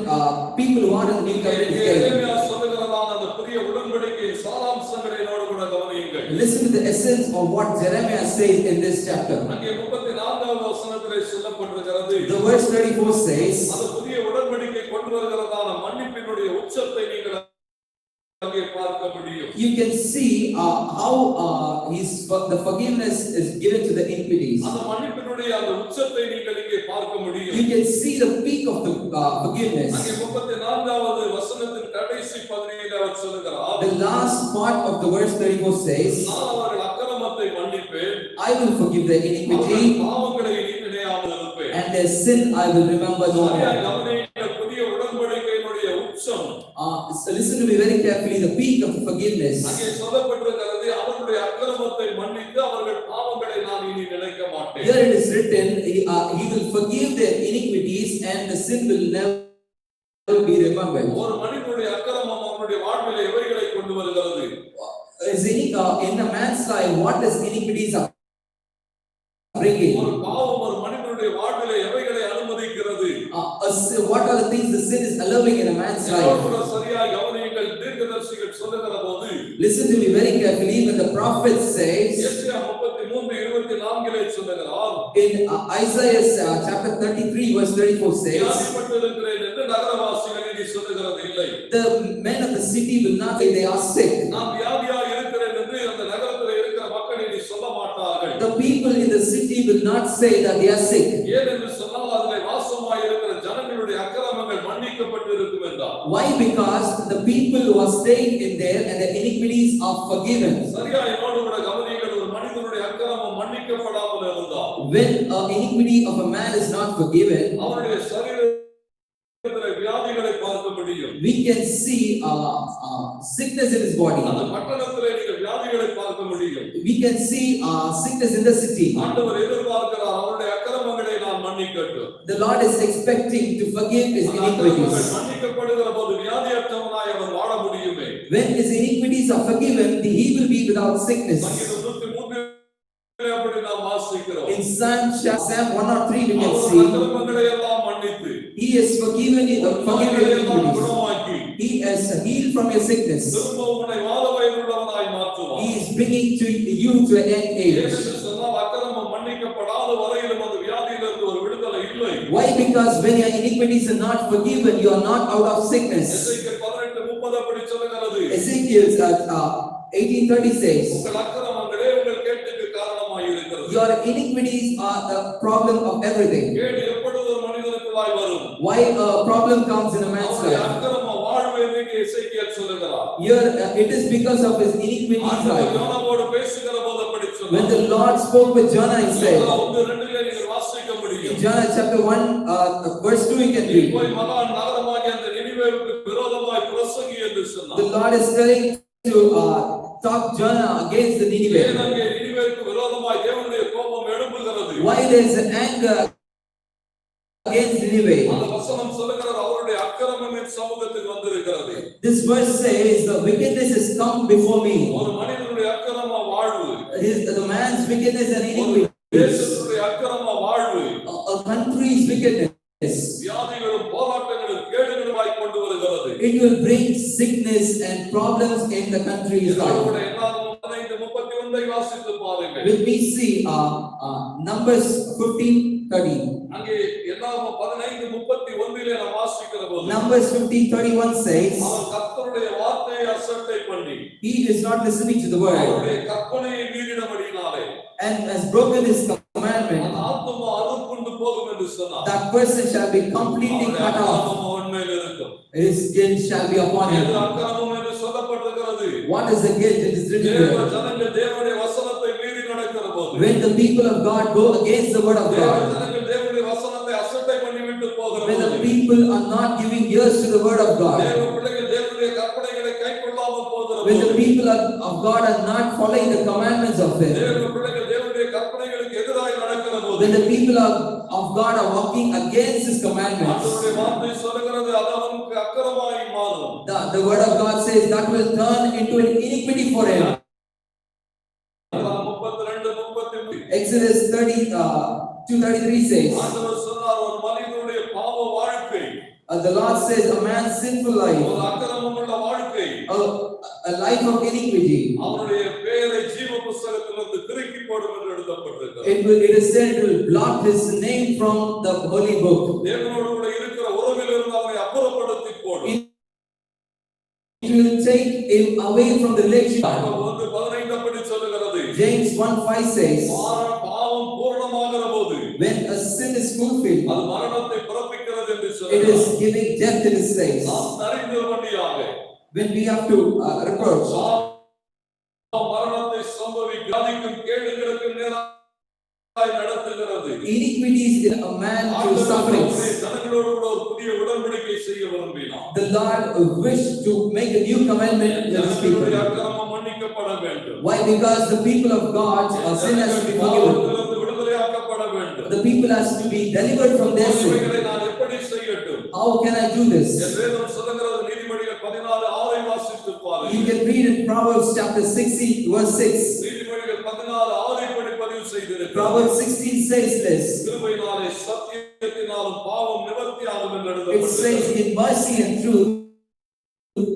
people who are in the new covenant is getting? எரேமியா சொல்லுகிறதான அந்த புதிய உடன்படிக்கையின் சாராம்சங்களை என்னோடு கூட கவனியுங்கள். Listen to the essence of what Jeremiah says in this chapter. அங்கே 34வது வசனத்திலே சொல்லப்பட்டிருக்கிறது. The verse 34 says, அந்த புதிய உடன்படிக்கை கொண்டு வருகிறதான மன்னிப்பினுடைய உச்சத்தை நீங்கள் அங்கே பார்க்க முடியும். you can see how the forgiveness is given to the iniquities. அந்த மன்னிப்பினுடைய அந்த உச்சத்தை நீங்கள் இங்கே பார்க்க முடியும். You can see the peak of the forgiveness. அங்கே 34வது வசனத்தின் கடைசி பகுதியில் அவர் சொல்கிறார், The last part of the verse 34 says, நான் அவர்கள் அக்கிரமத்தை மன்னிப்பேன், I will forgive their iniquity, பாவங்களை இனி நினையாமல் இருப்பேன். and their sin I will remember no more. புதிய உடன்படிக்கையினுடைய உச்சம். So listen to me very carefully, the peak of the forgiveness. அங்கே சொல்லப்பட்டிருக்கிறது, அவர்களுடைய அக்கிரமத்தை மன்னித்து அவர்கள் பாவங்களை நான் இனி நினைக்க மாட்டேன். Here it is written, he will forgive their iniquities and the sin will never be remembered. ஒரு மனிதனுடைய அக்கிரமம் அவனுடைய வாழ்விலே எவைகளை கொண்டு வருகிறது? In a man's life, what does iniquities are bringing? ஒரு பாவம் ஒரு மனிதனுடைய வாழ்விலே எவைகளை அனுமதிக்கிறது? What are the things the sin is allowing in a man's life? சரியாய் கவனியுங்கள். தீர்க்கதரிசிகள் சொல்லுகிற போது, listen to me very carefully, when the prophet says எஸ்ஐயா 33:24 சொல்லுகிறார், in Isaiah chapter 33 verse 34 says, வியாதிப்பட்டிருக்கிறேன் என்று நகரவாசிகள் இனி சொல்லுகிறது இல்லை. the men of the city will not say they are sick. நான் வியாதியா இருக்கிறேன் என்று அந்த நகரத்தில் இருக்கிற மக்கள் இனி சொல்ல மாட்டார்கள். The people in the city will not say that they are sick. ஏன் என்று சொன்னால் அதிலே வாசமாய் இருக்கிற ஜனங்களுடைய அக்கிரமங்கள் மன்னிக்கப்பட்டு இருக்கும் என்றார். Why? Because the people who are staying in there and the iniquities are forgiven. சரியா என்னோடு கூட கவனியுங்கள். ஒரு மனிதனுடைய அக்கிரமம் மன்னிக்கப்படாமல் இருந்தால், when iniquity of a man is not forgiven, அவருடைய சரீரத்திலே வியாதிகளை பார்க்க முடியும். we can see sickness in his body. அந்த பட்டணத்திலே நீங்கள் வியாதிகளை பார்க்க முடியும். We can see sickness in the city. ஆண்டவர் எதிர்பார்க்கிறார், அவருடைய அக்கிரமங்களை நான் மன்னிக்கட்டும். The Lord is expecting to forgive his iniquities. மன்னிக்கப்படுகிற போது வியாதியற்றவனாய் அவர் வாழ முடியுமே. When his iniquities are forgiven, he will be without sickness. அப்படி நாம் வாசிக்கிறோம். In Psalm 103 we can see, அக்கிரமங்களை எல்லாம் மன்னித்து, he has forgiven you the iniquities. குணமாக்கி, He has healed from your sickness. திரும்ப உன்னை வாழ வயதுள்ளவனாய் மாற்றுவார். He is bringing to you to an end age. என்று சொன்னால் அக்கிரமம் மன்னிக்கப்படாத வரையிலும் அந்த வியாதியிலிருந்து ஒரு விடுதலை இல்லை. Why? Because when your iniquities are not forgiven, you are not out of sickness. எசேக்கியேல் 18:30 அப்படி சொல்லுகிறது. Ezekiel 18:30 says, உங்கள் அக்கிரமங்களே உங்கள் கேட்டுக்கு காரணமாய் இருக்கிறது. your iniquities are the problem of everything. கேடு எப்பொழுது ஒரு மனிதனுக்குள்ளாய் வரும்? Why a problem comes in a man's life? அக்கிரம வாழ்வு என்று எசேக்கியேல் சொல்லுகிறார். Here it is because of his iniquities life. யோனாவோடு பேசுகிற போது அப்படி சொன்னார். When the Lord spoke with Jonah, he said, 1:2 நீங்கள் வாசிக்க முடியும். in Jonah chapter 1 verse 2 you can read, போய் மகா நகரமாகிய அந்த நினிவேவுக்கு விரோதமாய் பிரசங்கி என்று சொன்னார். the Lord is telling to talk Jonah against the Nineveh. அங்கே நினிவேவுக்கு விரோதமாய் தேவனுடைய கோபம் எழும்புகிறது. Why there is anger against Nineveh? அந்த வசனம் சொல்லுகிறது அவருடைய அக்கிரமம் என் சமூகத்துக்கு வந்திருக்கிறது. This verse says the wickedness has come before me. ஒரு மனிதனுடைய அக்கிரம வாழ்வு, The man's wickedness and iniquity. தேசத்துடைய அக்கிரம வாழ்வு, A country's wickedness. வியாதிகளும் போராட்டங்களும் கேடுகளுமாய் கொண்டு வருகிறது. It will bring sickness and problems in the country's life. அவருடைய என்னாகும் 15:31 வாசித்து பாருங்கள். Will we see Numbers 15:30. அங்கே என்னாகும் 15:31 நாம் வாசிக்கிற போது Numbers 15:31 says, அவன் கர்த்தருடைய வார்த்தையை அசட்டை பண்ணி he is not listening to the word அவருடைய கற்பனையை மீறினபடியினாலே and has broken his commandment. அந்த ஆத்துமா அறுப்புண்டு போகும் என்று சொன்னார். That person shall be completely cut off. உண்மையில் இருக்கும். His guilt shall be upon him. இது அக்கிரமம் என்று சொல்லப்பட்டிருக்கிறது. What is the guilt? It is written here. ஜனங்கள் தேவனுடைய வசனத்தை மீறி நடக்கிற போது, When the people of God go against the word of God, ஜனங்கள் தேவனுடைய வசனத்தை அசட்டை பண்ணிவிட்டு போகிற when போது, the people are not giving ears to the word of God, தேவ பிள்ளைகள் தேவனுடைய கற்பனைகளை கைக்கொள்ளாமல் போகிற when the போது, people of God are not following the commandments of Him, தேவ பிள்ளைகள் தேவனுடைய கற்பனைகளுக்கு எதிராக நடக்கிற போது, when the people of God are walking against His commandments, ஆண்டவருடைய வார்த்தை சொல்லுகிறது அது அவனுக்கு அக்கிரமமாய் மாறும். the word of God says that will turn into an iniquity for him. 32:33 Exodus 2:33 says, ஆண்டவர் சொன்னார் ஒரு மனிதனுடைய பாவ வாழ்க்கை, the Lord says a man's sinful life, ஒரு அக்கிரமமுள்ள வாழ்க்கை, a life of iniquity, அவருடைய பெயரை ஜீவ புத்தகத்திலிருந்து கிறுக்கி போடும் என்று எழுதப்பட்டிருக்கிறது. it is said it will blot his name from the holy book. தேவனோடு கூட இருக்கிற உறவிலிருந்து அவனை அப்புறப்படுத்தி போடும். It will take him away from the relationship. 15 அப்படி சொல்லுகிறது. James 1:5 says, பாவம் பூரணமாகிற போது, when a sin is fulfilled, அது மரணத்தை பிறப்பிக்கிறது என்று it சொல்லுகிறது. is giving death, it is says. நாம் அறிந்தபடியாக When we have to reproach, மரணத்தை சம்பவிக்கும், வியாதிக்கும் கேடுகளுக்கும் நேராய் நடத்துகிறது. iniquities in a man to sufferings. ஜனங்களோடு கூட ஒரு புதிய உடன்படிக்கை செய்ய விரும்பினார். The Lord wished to make a new commandment with His people. ஜனங்களுடைய அக்கிரமம் மன்னிக்கப்பட வேண்டும். Why? Because the people of God, sin has to be forgiven. பாவத்திலிருந்து விடுதலையாக்கப்பட வேண்டும். The people has to be delivered from their sin. இவைகளை நான் எப்படி செய்யட்டும்? How can I do this? வேதம் சொல்லுகிறது. நீதிமொழிகள் 14:6 வாசித்து பாருங்கள். You can read in Proverbs chapter 60 verse 6. நீதிமொழிகள் 14:6 படி பதிவு செய்திருக்கிறது. Proverbs 16 says this. கிருபையினாலே சத்தியத்தினாலும் பாவம் நிவர்த்தியாகும் என்று It எழுதப்பட்டிருக்கிறது. says in mercy and truth,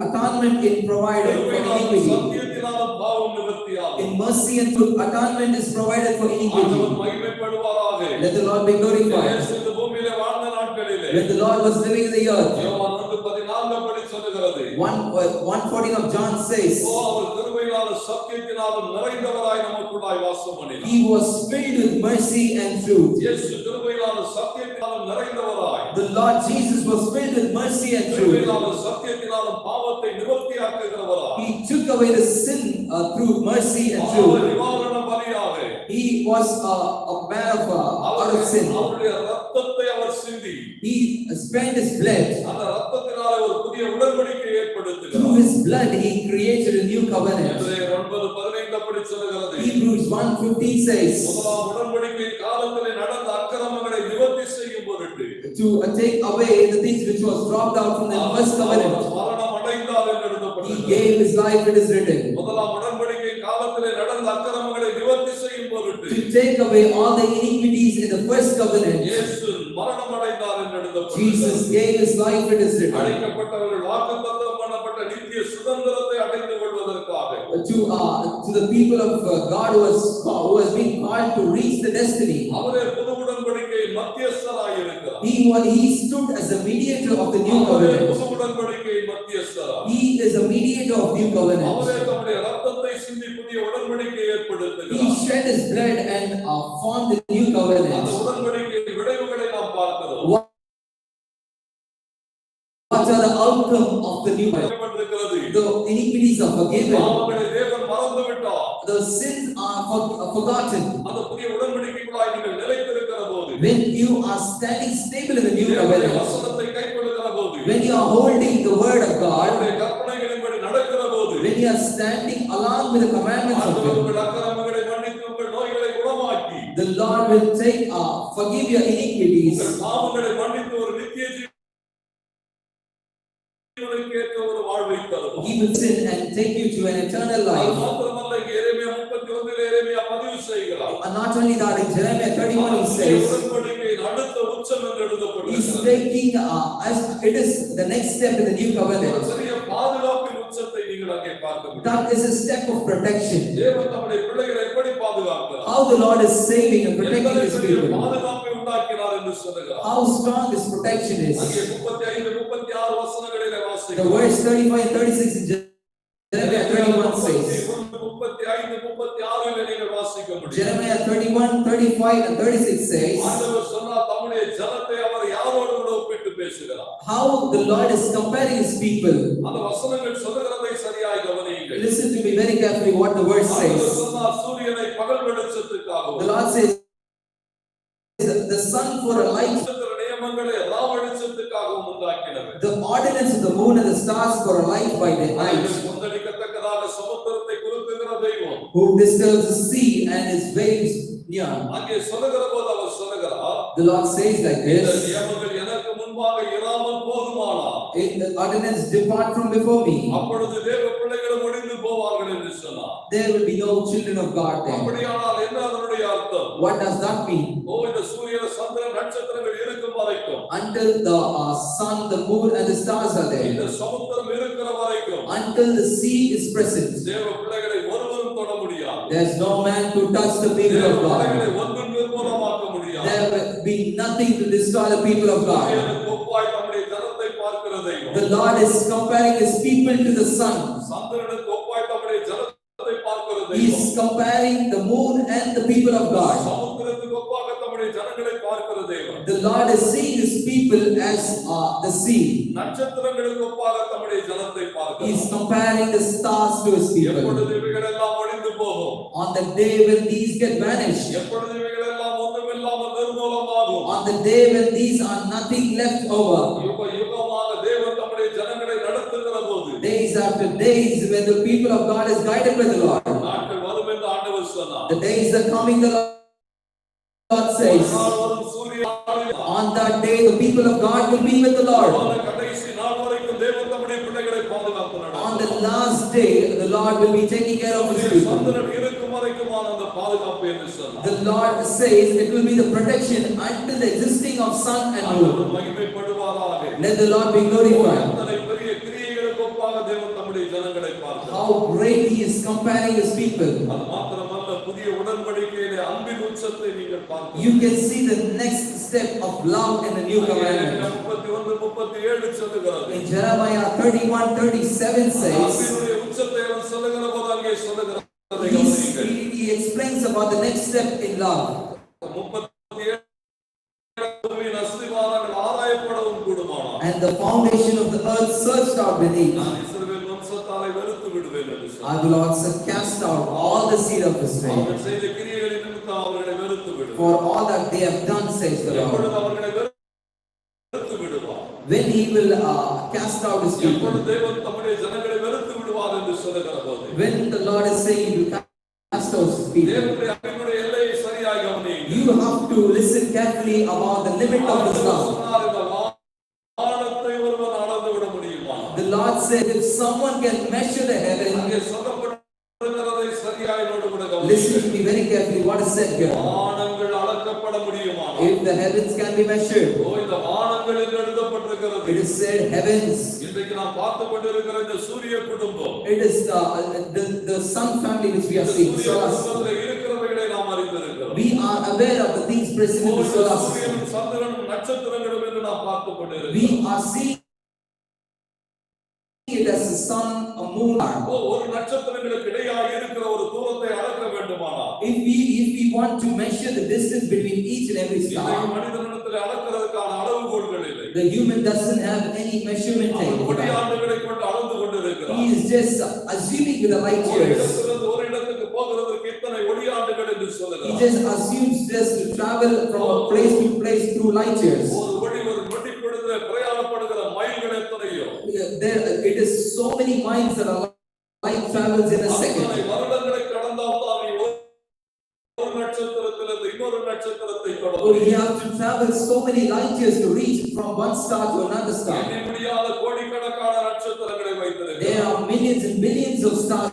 atonement is provided for iniquity. சத்தியத்தினாலும் பாவம் நிவர்த்தியாகும். In mercy and truth, atonement is provided for iniquity. ஆண்டவர் மகிமைப்படுவாராக. Let the Lord be glorified. இயேசு இந்த பூமியிலே வாழ்ந்த நாட்களிலே, When the Lord was living in the earth, யோவான் 1:14 படி சொல்லுகிறது. 1:14 of John says, அவர் கிருபையினாலும் சத்தியத்தினாலும் நிறைந்தவராய் நமக்குள்ளாய் வாசம் பண்ணினார். He was filled with mercy and truth. இயேசு கிருபையினாலும் சத்தியத்தினாலும் நிறைந்தவராய், The Lord Jesus was filled with mercy and truth. கிருபையினாலும் சத்தியத்தினாலும் பாவத்தை நிவர்த்தியாக்குகிறவராய், He took away the sin through mercy and பாவ truth. நிவாரண பலியாக He was a man of out of sin. அவருடைய ரத்தத்தை அவர் சிந்தி, He spent His blood. அந்த ரத்தத்தினாலே ஒரு புதிய உடன்படிக்கை ஏற்படுத்துகிறார். Through His blood, He created a new covenant. 9:15 அப்படி சொல்லுகிறது. Hebrews 1:15 says, முதலாம் உடன்படிக்கை காலத்திலே நடந்த அக்கிரமங்களை நிவர்த்தி செய்யும் பொருட்டு, to take away the things which was dropped out from the first covenant. மரணம் அடைந்தார் என்று He எழுதப்பட்டிருக்கிறது. gave His life, it is written. முதலாம் உடன்படிக்கை காலத்திலே நடந்த அக்கிரமங்களை நிவர்த்தி செய்யும் பொருட்டு, To take away all the iniquities in the first covenant. இயேசு மரணம் அடைந்தார் என்று எழுதப்பட்டிருக்கிறது. Jesus gave His life, it is written. அழைக்கப்பட்டவர்கள் வாக்குத்தத்தம் பண்ணப்பட்ட நித்திய சுதந்திரத்தை அடைந்து கொள்வதற்காக, To the people of God who has been called to reach the destiny. அவரே புது உடன்படிக்கையின் மத்தியஸ்தராய் இருக்கிறார். He stood as a mediator of the new அவரே covenant. புது உடன்படிக்கையின் மத்தியஸ்தராய், He is a mediator of new covenant. அவரே தம்முடைய ரத்தத்தை சிந்தி புதிய உடன்படிக்கையை He ஏற்படுத்துகிறார். shed His blood and formed the new அந்த covenant. உடன்படிக்கையின் விளைவுகளை நாம் பார்க்கிறோம். What are the outcome of the new covenant? சொல்லப்பட்டிருக்கிறது. The iniquities are forgiven. பாவங்களை தேவன் மறந்து விட்டார். The sins are forgotten. அந்த புதிய உடன்படிக்கைக்குள்ளாய் நீங்கள் நிலைத்திருக்கிற போது, When you are standing stable in the new தேவனுடைய covenant, வசனத்தை கைக்கொள்ளுகிற போது, when you are holding the word of God, அவருடைய கற்பனைகளின்படி நடக்கிற போது, when you are standing along with the commandments of ஆண்டவர் God, உங்கள் அக்கிரமங்களை மன்னித்து உங்கள் நோய்களை குணமாக்கி, the Lord will forgive your iniquities. உங்கள் பாவங்களை மன்னித்து ஒரு நித்திய ஜீவனுக்கு ஏற்ற ஒரு வாழ்வை தருவார். He will sin and take you to an eternal அது life. மாத்திரமல்ல, இங்கே எரேமியா 31 எரேமியா பதிவு செய்கிறார். And not only that, in Jeremiah 31 he says, உடன்படிக்கையின் அடுத்த உச்சம் என்று he's எழுதப்பட்டிருக்கிறது. taking as it is the next step in the new covenant. சிறிய பாதுகாப்பின் உச்சத்தை நீங்கள் அங்கே பார்க்க முடியும். That is a step of protection. தேவன் தம்முடைய பிள்ளைகளை எப்படி பாதுகாக்கிறார்? How the Lord is saving and protecting his people. பாதுகாப்பை உண்டாக்கினார் என்று சொல்லுகிறார். How strong this protection is. அங்கே 35 36 வசனங்களிலே The வாசிக்கிறோம். verse 35 and 36 in Jeremiah 31 says. 35 36 நீங்கள் வாசிக்க முடியும். Jeremiah 31, 35 and 36 says. ஆண்டவர் சொன்னார், தம்முடைய ஜனத்தை அவர் யாரோடு கூட ஒப்பிட்டு பேசுகிறார். How the Lord is comparing his people. அந்த வசனங்கள் சொல்லுகிறதை சரியாய் கவனியுங்கள். Listen to me very carefully what the verse says. ஆண்டவர் சொன்னார், சூரியனை பகல் வெளிச்சத்துக்காகவும், The Lord says the sun for a light, நியமங்களை ரா வெளிச்சத்துக்காகவும் உண்டாக்கினவர். the ordinance of the moon and the stars for a light by the night. கொந்தளிக்கத்தக்கதாக சமுத்திரத்தை குலுக்குகிற தெய்வம், Who disturbs the sea and its waves near. அங்கே சொல்லுகிற போது அவர் சொல்லுகிறார், The Lord says like இந்த this. நியமங்கள் எனக்கு முன்பாக இராமல் போகுமானா, In the ordinance depart from before me. அப்பொழுது தேவ பிள்ளைகள் ஒழிந்து போவார்கள் என்று சொன்னார். There will be no children of God there. அப்படியானால் என்ன அதனுடைய அர்த்தம்? What does that mean? இந்த சூரிய சந்திர நட்சத்திரங்கள் இருக்கும் வரைக்கும், Until the sun, the moon and the stars are there. இந்த சமுத்திரம் இருக்கிற வரைக்கும், Until the sea is present. தேவ பிள்ளைகளை ஒருவரும் தொட முடியாது. There's no man to touch the people of God. பிள்ளைகளை ஒன்றும் நிர்மூலமாக்க முடியாது. There will be nothing to destroy the people of God. ஒப்பாய் தம்முடைய ஜனத்தை பார்க்கிற தெய்வம். The Lord is comparing his people to the sun. சந்திரனுக்கு ஒப்பாய் தம்முடைய ஜனத்தை பார்க்கிற He தெய்வம். is comparing the moon and the people of God. சமுத்திரத்துக்கு ஒப்பாக தம்முடைய ஜனங்களை பார்க்கிற தெய்வம். The Lord is seeing his people as the sea. நட்சத்திரங்களுக்கு ஒப்பாக தம்முடைய ஜனத்தை He பார்க்கிறார். is comparing the stars to his people. எப்பொழுது இவைகள் எல்லாம் ஒழிந்து போகும், On the day when these get vanished, எப்பொழுது இவைகள் எல்லாம் ஒன்றுமில்லாமல் நிர்மூலமாகும், on the day when these are nothing left over, யுக யுகமாக தேவன் தம்முடைய ஜனங்களை நடத்துகிற போது, days after days when the people of God is guided by the Lord, நாட்கள் வரும் என்று ஆண்டவர் சொன்னார். the days are coming, the Lord says, நாள் வரும் சூரிய on that day the people of God will be with the Lord. கடைசி நாள் வரைக்கும் தேவன் தம்முடைய பிள்ளைகளை பாதுகாத்து நடத்துவார். On the last day the Lord will be taking care of his people. சந்திரன் இருக்கும் வரைக்குமான அந்த பாதுகாப்பு என்று சொன்னார். The Lord says it will be the protection until the existing of sun and moon. மகிமைப்படுவாராக. Let the Lord be glorified. அத்தனை பெரிய கிரியைகளுக்கு ஒப்பாக தேவன் தம்முடைய ஜனங்களை பார்க்கிறார். How great he is comparing his people. அது மாத்திரமல்ல, புதிய உடன்படிக்கையிலே அன்பின் உச்சத்தை நீங்கள் பார்க்கிறீர்கள். You can see the next step of love in the new covenant. 31-37 சொல்லுகிறது. In Jeremiah 31:37 says, அன்பினுடைய உச்சத்தை அவன் சொல்லுகிற போது அங்கே சொல்லுகிறார். he explains about the next step in love. 37 பூமியின் அஸ்திவாரங்கள் ஆராயப்படவும் கூடுமானால், And the foundation of the earth searched out beneath. நான் இஸ்ரவேல் வம்சத்தாரை வெறுத்து விடுவேன் என்று I சொன்னார். will also cast out all the seed of Israel அவர்கள் செய்த கிரியைகளின் நிமித்தம் அவர்களை வெறுத்து விடுவேன். for all that they have done, says the Lord. எப்பொழுது அவர்களை வெறுத்து விடுவார், When he will cast out his people. எப்பொழுது தேவன் தம்முடைய ஜனங்களை வெறுத்து விடுவார் என்று சொல்லுகிற போது, When the Lord is saying he will cast out his people, தேவனுடைய அன்பினுடைய எல்லையை சரியாக கவனியுங்கள். you have to listen carefully about the limit of his love. சொன்னார், இந்த வானத்தை ஒருவன் அளந்து விட முடியுமா? The Lord said if someone can measure the heaven, அங்கே சொல்லப்பட்டிருக்கிறதை சரியாக என்னோடு கூட listen கவனியுங்கள். to me very carefully what is said here. வானங்கள் அளக்கப்பட முடியுமா? If the heavens can be measured, இந்த வானங்கள் என்று எழுதப்பட்டிருக்கிறது. it is said heavens. இன்றைக்கு நாம் பார்த்து கொண்டிருக்கிற இந்த சூரிய குடும்பம், It is the sun family which we are seeing. சூரிய குடும்பத்தில் இருக்கிறவைகளை நாம் அறிந்திருக்கிறோம். We are aware of the things present in the solar system. சூரியனும் சந்திரனும் நட்சத்திரங்களும் என்று நாம் பார்த்து கொண்டிருக்கிறோம். We are seeing it as the sun, a moon. ஒரு நட்சத்திரங்களுக்கு இடையாக இருக்கிற ஒரு தூரத்தை அளக்க வேண்டுமானால், If we want to measure the distance between each and every இன்றைக்கு star, மனிதனிடத்தில் அளக்கிறதுக்கான அளவுகோல்கள் இல்லை. the human doesn't have any measurement அவன் tape. கொடியாண்டுகளை கொண்டு அளந்து கொண்டிருக்கிறான். He is just assuming with the light ஒரு years. இடத்திலிருந்து ஒரு இடத்துக்கு போகிறதற்கு இத்தனை ஒளியாண்டுகள் என்று He சொல்லுகிறான். just assumes just to travel from a place to place through light years. ஒரு நொடிப்பொழுதுல பிரயாணப்படுகிற மைல்கள் எத்தனையோ, It is so many miles that our light travels in a அத்தனை second. வருடங்களை கடந்தால் தான் நீ ஒரு நட்சத்திரத்திலிருந்து இன்னொரு நட்சத்திரத்தை தொட Oh, you have to travel so many light years to reach from one star to another star. எண்ணி முடியாத கோடிக்கணக்கான நட்சத்திரங்களை வைத்திருக்கிறார். There are millions and millions of stars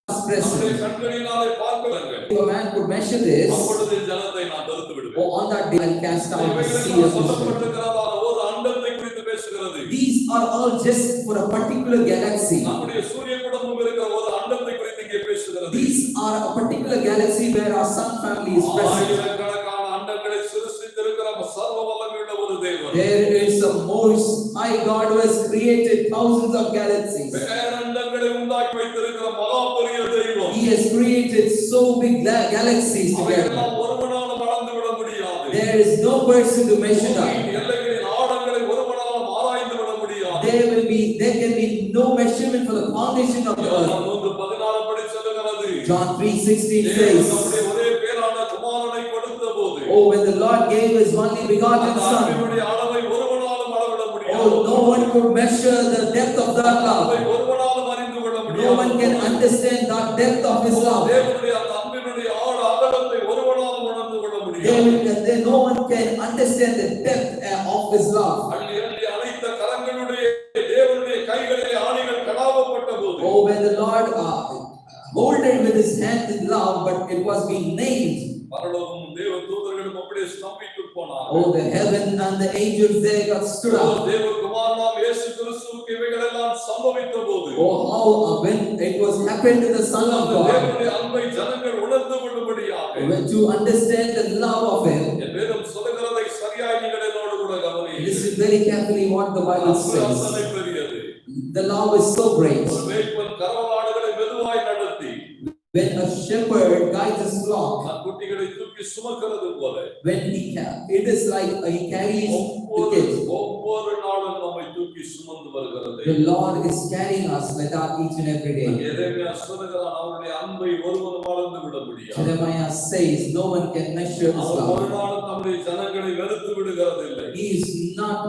நம்முடைய present. கண்களினாலே பார்க்கலங்க. If a man could measure this, அப்பொழுது ஜலத்தை நான் தடுத்து விடுவேன். or on that day I'll cast out the sea of இவைகளெல்லாம் Israel. சொல்லப்பட்டிருக்கிறதான ஒரு அண்டத்தை குறித்து பேசுகிறது. These are all just for a particular galaxy. நம்முடைய சூரிய குடும்பம் இருக்கிற ஒரு அண்டத்தை குறித்து இங்கே பேசுகிறது. These are a particular galaxy where our sun family is present. ஆயிரக்கணக்கான அண்டங்களை சிருஷ்டித்திருக்கிற சர்வ வல்லமையுள்ள ஒரு தேவன். There is a most high God who has created thousands of galaxies. பேரண்டங்களை உண்டாக்கி வைத்திருக்கிற மகா பெரிய தெய்வம். He has created so big galaxies together. அவையெல்லாம் ஒருவனாலும் அளந்து விட முடியாது. There is no person to measure that. எல்லைகளின் ஆழங்களை ஒருவனாலும் ஆராய்ந்து விட முடியாது. There can be no measurement for the foundation of the earth. 3:16 படி சொல்லுகிறது. John 3:16 says, நம்முடைய ஒரே பேரான குமாரனை கொடுத்தபோது, oh, when the Lord gave his only begotten son, அவருடைய அளவை ஒருவனாலும் அளவிட முடியாது. oh, no one could measure the depth of that love. அளவை ஒருவனாலும் அறிந்து கொள்ள முடியாது. No one can understand the depth of his love. தேவனுடைய அந்த அன்பினுடைய ஆழ அகலத்தை ஒருவனாலும் உணர்ந்து கொள்ள முடியாது. No one can understand the depth of his love. அள்ளி அள்ளி அனைத்த கரங்களுடைய தேவனுடைய கைகளிலே ஆணிகள் கடாவப்பட்ட போது, Oh, when the Lord holded with his hand in love, but it was being nailed. பரலோகமும் தேவ தூதர்களும் அப்படியே ஸ்தம்பித்து போனார்கள். Oh, the heaven and the angels there got stood up. தேவ குமாரனாம் இயேசு கிறிஸ்துவுக்கு இவைகளெல்லாம் சம்பவித்த போது, Oh, how when it was happened to the Son of God, தேவனுடைய அன்பை ஜனங்கள் உணர்ந்து கொள்ளும்படியாக, to understand the love of him. என் வேதம் சொல்லுகிறதை சரியாய் நீங்கள் என்னோடு கூட கவனியுங்கள். Listen very carefully what the Bible says. அன்பு பெரியது. The love is so great. ஒரு மேய்ப்பன் கறவலாடுகளை மெதுவாய் நடத்தி, When a shepherd guides his flock, தன் குட்டிகளை தூக்கி சுமக்கிறது போல, it is like he carries the kids. ஒவ்வொரு நாளும் நம்மை தூக்கி சுமந்து வருகிறது. The Lord is carrying us like that each and every day. எரேமியா சொல்லுகிறான், அவருடைய அன்பை ஒருவனும் அளந்து விட முடியாது. Jeremiah says no one can measure his அவர் ஒரு love. நாளும் நம்முடைய ஜனங்களை வெறுத்து விடுகிறதில்லை. He is not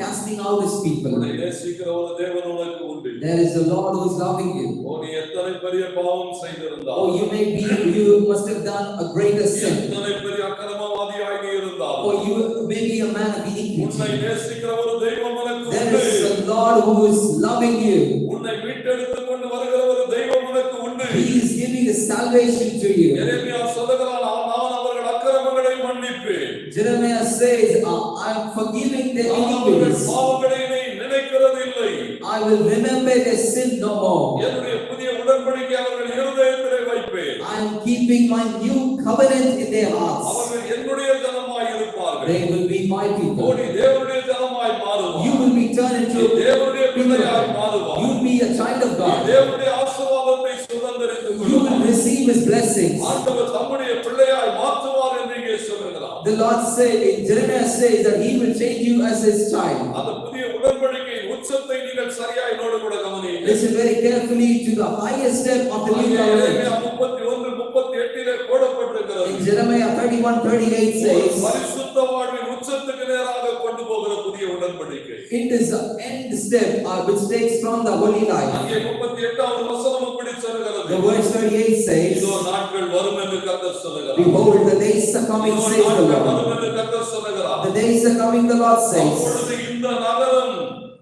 casting out his people. உன்னை நேசிக்கிற ஒரு தேவன் உனக்கு உண்டு. There is a Lord who is loving you. நீ எத்தனை பெரிய பாவம் செய்திருந்தால், Oh, you must have done a greater sin. எத்தனை பெரிய அக்கிரமவாதியாய் நீ இருந்தால், Oh, you may be a man of iniquity. உன்னை நேசிக்கிற ஒரு தெய்வம் உனக்கு There உண்டு. is a Lord who is loving you. உன்னை மீட்டெடுத்துக் கொண்டு வருகிற ஒரு தெய்வம் உனக்கு உண்டு. He is giving a salvation to you. எரேமியா சொல்லுகிறான், நான் அவர்கள் அக்கிரமங்களை மன்னிப்பேன். Jeremiah says, I am forgiving their iniquities. பாவங்களை நினைக்கிறதில்லை. I will remember their sin no more. என்னுடைய புதிய உடன்படிக்கை அவர்கள் இருதயத்திலே வைப்பேன். I am keeping my new covenant in their hearts. அவர்கள் என்னுடைய ஜனமாய் இருப்பார்கள். They will be my people. நீ தேவனுடைய ஜனமாய் மாறுவாய். You will be turned into தேவனுடைய பிள்ளையாய் மாறுவாய். You will be a child of God. தேவனுடைய ஆசீர்வாதத்தை சுதந்தரித்துக் கொள்வாய். You will receive his blessings. ஆண்டவர் தம்முடைய பிள்ளையாய் மாற்றுவார் என்று இங்கே சொல்கிறார். The Lord said, Jeremiah says that he will change you as his child. அந்த புதிய உடன்படிக்கையின் உச்சத்தை நீங்கள் சரியாய் என்னோடு கூட கவனியுங்கள். Listen very carefully to the highest step of the new covenant. 31:38 போடப்பட்டிருக்கிறது. In Jeremiah 31:38 says, பரிசுத்த வாழ்வின் உச்சத்துக்கு நேராக கொண்டு போகிற புதிய உடன்படிக்கை. it is the end step which takes from the holy life. அங்கே 38வது வசனம் இப்படி சொல்கிறது. The verse 38 says, இதோ நாட்கள் வரும் என்று கர்த்தர் சொல்கிறார். behold, the days are coming, says the நாட்கள் Lord. வரும் என்று கர்த்தர் சொல்கிறார். The days are coming, the Lord says, அப்பொழுது இந்த நகரம்,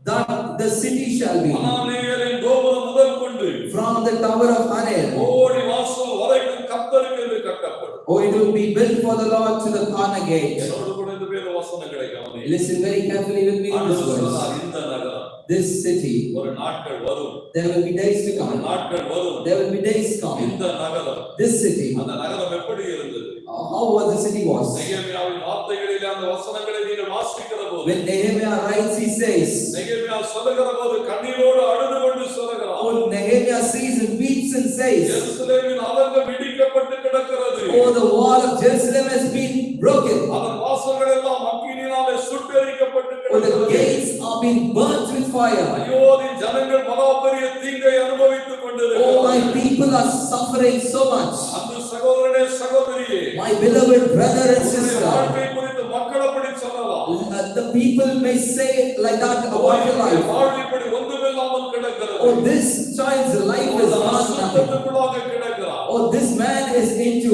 that the city shall be, அனானியரின் கோபுரம் முதல் கொண்டு from the tower of Hanel, ஓடி வாசல் வரைக்கும் கர்த்தருக்கு என்று கட்டப்படும். oh, it will be built for the Lord to the corner gate. என்னோடு கூட இந்த வேத வசனங்களை கவனியுங்கள். Listen very carefully with me in this ஆண்டவர் verse. சொல்றார், இந்த நகரம், This city, ஒரு நாட்கள் வரும், there will be days to ஒரு come. நாட்கள் வரும். There will be days coming. இந்த நகரம், This city, அந்த நகரம் எப்படி இருந்தது? how was the city was? நெகேமியாவின் வார்த்தைகளிலே அந்த வசனங்களை நீங்கள் வாசிக்கிற போது, When Nehemiah writes, he says, நெகேமியா சொல்லுகிற போது கண்ணீரோடு அழுது கொண்டு சொல்லுகிறார். oh, Nehemiah sees and weeps and says, எருசலேமின் அலங்கம் இடிக்கப்பட்டு கிடக்கிறது. oh, the wall of Jerusalem has been broken. அதன் வாசல்கள் எல்லாம் அக்கினியினாலே சுட்டெரிக்கப்பட்டு Oh, the கிடக்கிறது. gates are being burnt with fire. ஐயோ, நீ ஜனங்கள் மகா பெரிய தீங்கை அனுபவித்துக் Oh, கொண்டிருக்கிறார்கள். my people are suffering so much. அந்த சகோதரனே சகோதரியே, My beloved brother and உன்னுடைய sister, வாழ்க்கை குறித்து மக்கள் அப்படி சொல்லலாம். the people may say like that about your life. வாழ்க்கை இப்படி ஒன்றுமில்லாமல் கிடக்கிறது. Oh, this child's life is not nothing. அசுத்தத்துக்குள்ளாக கிடக்கிறார். Oh, this man is into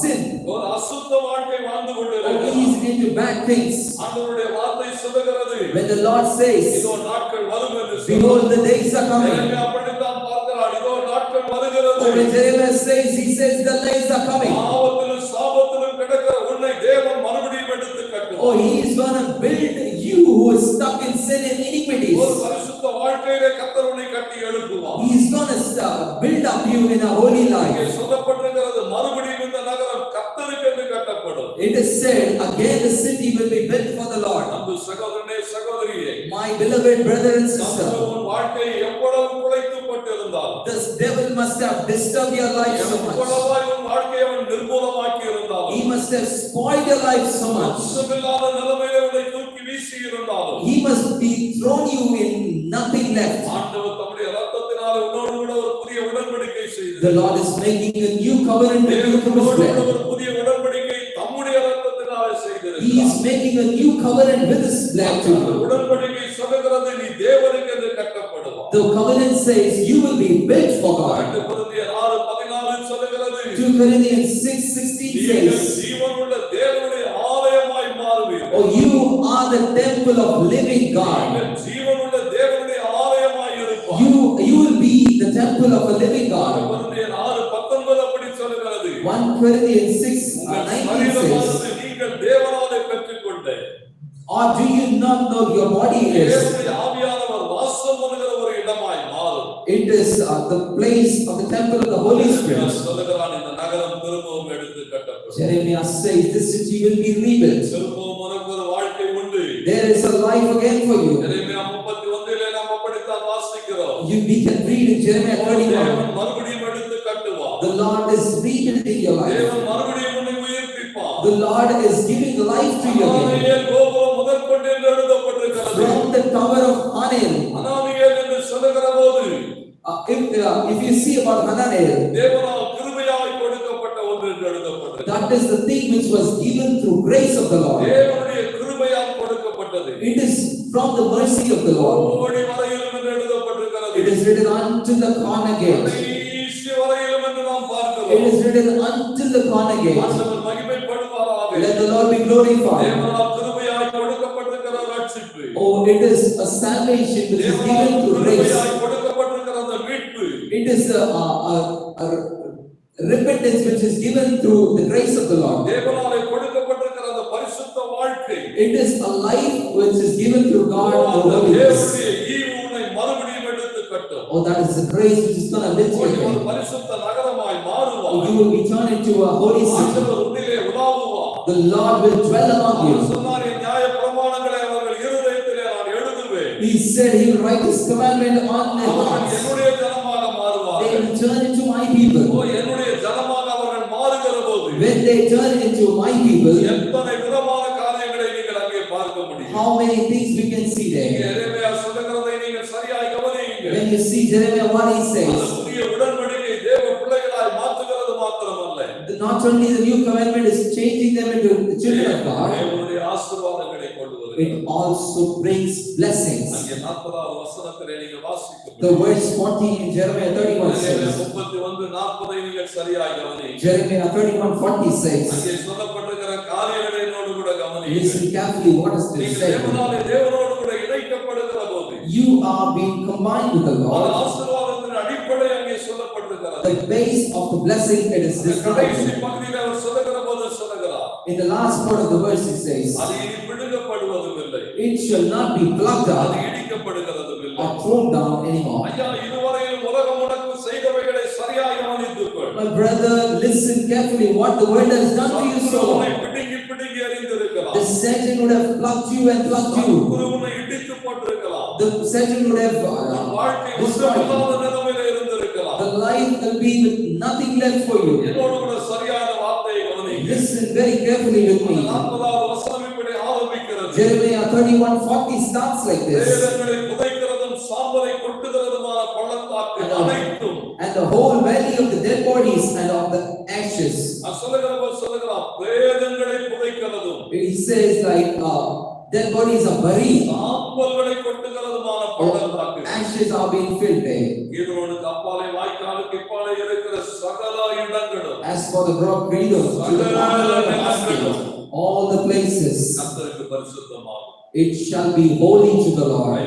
sin. ஒரு அசுத்த வாழ்க்கை வாழ்ந்து or கொண்டிருக்கிறான். he is into bad things. ஆண்டவருடைய வார்த்தை சொல்லுகிறது, When the Lord says, இதோ நாட்கள் வரும் என்று behold, the days are coming. எரேமியா அப்படித்தான் பார்க்கிறான். இதோ நாட்கள் வருகிறது. Or when Jeremiah says, he says, the days are coming. பாவத்திலும் சாபத்திலும் கிடக்கிற உன்னை தேவன் மறுபடியும் எடுத்து கட்டுவார். Oh, he is going to build you who is stuck in sin and iniquities. ஒரு பரிசுத்த வாழ்க்கையிலே கர்த்தர் உன்னை கட்டி எழுப்புவார். He is going to build up you in a holy இங்கே life. சொல்லப்பட்டிருக்கிறது, மறுபடியும் இந்த நகரம் கர்த்தருக்கு என்று கட்டப்படும். It is said, again the city will be built for the Lord. அன்பு சகோதரனே, சகோதரியே, My beloved brother and sister, உன் வாழ்க்கை எவ்வளவு குலைத்துப்பட்டிருந்தாலும், this devil must have disturbed your life so much. எவ்வளவாய் உன் வாழ்க்கையை அவன் நிர்மூலமாக்கி இருந்தாலும், He must have spoiled your life so much. அர்த்தமில்லாத நிலைமையிலே உன்னை தூக்கி வீசி இருந்தாலும், He must be thrown you in nothing left. ஆண்டவர் தம்முடைய இரத்தத்தினாலே உன்னோடு கூட ஒரு புதிய உடன்படிக்கை செய்தார். The Lord is making a new covenant with you through His blood. ஒரு புதிய உடன்படிக்கை தம்முடைய இரத்தத்தினாலே செய்திருக்கிறார். He is making a new covenant with His blood to you. உடன்படிக்கை சொல்லுகிறது, நீ தேவனுக்கு என்று கட்டப்படுவாய். The covenant says you will be built for God. 2 கொரிந்தியர் 6:14 சொல்லுகிறது, 2 Corinthians 6:16 நீங்கள் says, ஜீவனுள்ள தேவனுடைய ஆலயமாய் மாறுவீர்கள். oh, you are the temple of living God. நீங்கள் ஜீவனுள்ள தேவனுடைய ஆலயமாய் இருப்பாய். You will be the temple of a living God. கொரிந்தியர் 6:19 அப்படி சொல்லுகிறது, 1 Corinthians 6:19 சரீரமானது says, நீங்கள் தேவனாலே பெற்றுக்கொண்ட or do you not know your body is? தேவனுடைய ஆவியானவர் வாசம் பண்ணுகிற ஒரு இடமாய் மாறும். It is the place of the temple of the Holy Spirit. சொல்லுகிறான், இந்த நகரம் திரும்பவும் எடுத்து கட்டப்படும். Jeremiah says this city will be rebuilt. திரும்பவும் உனக்கு ஒரு வாழ்க்கை உண்டு. There is a life again for you. எரேமியா 31 நாம் அப்படித்தான் வாசிக்கிறோம். We can read in Jeremiah 31. தேவன் மறுபடியும் எடுத்து கட்டுவார். The Lord is rebuilding your life. தேவன் மறுபடியும் உன்னை உயிர்ப்பிப்பார். The Lord is giving life to you again. அனானியேல் கோபுரம் முதற்கொண்டு என்று எழுதப்பட்டிருக்கிறது. From the tower of Hananel. அனானியேல் என்று சொல்லுகிற போது, if you see about Hananel, தேவனால் கிருபையாய் கொடுக்கப்பட்ட ஒன்று என்று எழுதப்பட்டிருக்கிறது. that is the thing which was given through grace of the Lord. தேவனுடைய கிருபையால் கொடுக்கப்பட்டது. It is from the mercy of the Lord. ஓடி வரையிலும் என்று எழுதப்பட்டிருக்கிறது. It is written until the corner gate. கடைசி வரையிலும் என்று நாம் பார்க்கிறோம். It is written until the corner gate. ஆண்டவர் மகிமைப்படுவாராக. Let the Lord be glorified. தேவனால் கிருபையாய் கொடுக்கப்பட்டிருக்கிற ரட்சிப்பு, Oh, it is a salvation which is given through grace. கிருபையாய் கொடுக்கப்பட்டிருக்கிற அந்த மீட்பு, It is a repentance which is given through the grace of the Lord. தேவனாலே கொடுக்கப்பட்டிருக்கிற அந்த பரிசுத்த வாழ்க்கை, It is a life which is given through God. அந்த The Holy Ghost. தேவனுடைய ஈவு உன்னை மறுபடியும் எடுத்து கட்டும். Oh, that is the grace which is going to lift you ஒரு again. பரிசுத்த நகரமாய் Oh, மாறுவாய். you will be turned into a holy city. ஆண்டவர் உன்னிலே உலாவுவார். The Lord will dwell among our you. சொன்னார், என் நியாய பிரமாணங்களை அவர்கள் இருதயத்திலே நான் எழுதுவேன். He said He will write His commandment on their அவர்கள் hearts. என்னுடைய ஜனமாக They மாறுவார்கள். will turn into my people. என்னுடைய ஜனமாக அவர்கள் மாறுகிற போது When they turn into my people, எத்தனை விதமான காரியங்களை நீங்கள் அங்கே பார்க்க முடியும். how many things we can see இங்கே there. எரேமியா சொல்லுகிறதை நீங்கள் சரியாய் கவனியுங்கள். When you see Jeremiah what he அந்த says, புதிய உடன்படிக்கை தேவ பிள்ளைகளாய் மாற்றுகிறது மாத்திரமல்ல, not only the new commandment is changing them into the children of God, தேவனுடைய ஆசீர்வாதங்களை கொண்டு வருகிறது. it also brings blessings. அங்கே 40வது வசனத்திலே நீங்கள் வாசிக்கும் The verse 40 in Jeremiah 31 Jeremiah says, 31:40 நீங்கள் சரியாய் கவனியுங்கள். Jeremiah 31:40 says, அங்கே சொல்லப்பட்டிருக்கிற காரியங்களை என்னோடு கூட கவனியுங்கள். listen carefully what is this நீங்கள் said. தேவனோடு கூட இணைக்கப்படுகிற போது You are being combined with the அந்த Lord. ஆசீர்வாதத்தின் அடிப்படை அங்கே சொல்லப்பட்டிருக்கிறது. The base of the blessing it is கடைசி described. பகுதியில் அவர் சொல்லுகிற போது சொல்லுகிறார், In the last part of the verse it says, அது இனி பிடுங்கப்படுவதும் இல்லை, it shall not be plucked அது out இடிக்கப்படுகிறதும் இல்லை. or thrown down anymore. ஐயா, இதுவரையிலும் உலகம் உனக்கு செய்தவைகளை சரியாக கவனித்துக்கொள். My brother, listen carefully what the word has done to you so உன்னை long. பிடுங்கி பிடுங்கி எறிந்திருக்கலாம். The Satan would have plucked you and plucked you. உன்னை இடித்து போட்டிருக்கலாம். The Satan would have வாழ்க்கை destroyed you. ஒன்றுமில்லாத நிலைமையில இருந்திருக்கலாம். The life will be with nothing left for you. என்னோடு கூட சரியான வார்த்தையை கவனியுங்கள். Listen very carefully with me. 40வது வசனம் இப்படி ஆரம்பிக்கிறது. Jeremiah 31:40 starts like this. வேதங்களை புதைக்கிறதும் சாம்பலை கொட்டுகிறதுமான பள்ளத்தாக்கு அனைத்தும், And the whole valley of the dead bodies and of the ashes. சொல்லுகிறார் வேதங்களை புதைக்கிறதும் He says like Dead bodies are buried. சாம்பல்களை கொட்டுகிறதுமான பள்ளத்தாக்கு. Ashes are being filled there. கீதரோனுக்கு அப்பாலே வாய்க்காலுக்கு இப்பாலே இருக்கிற சகல இடங்களும். As for the broad Gridon, to the corner of the basket, all the places, கர்த்தருக்கு பரிசுத்தமாகும். it shall be holy to the Lord.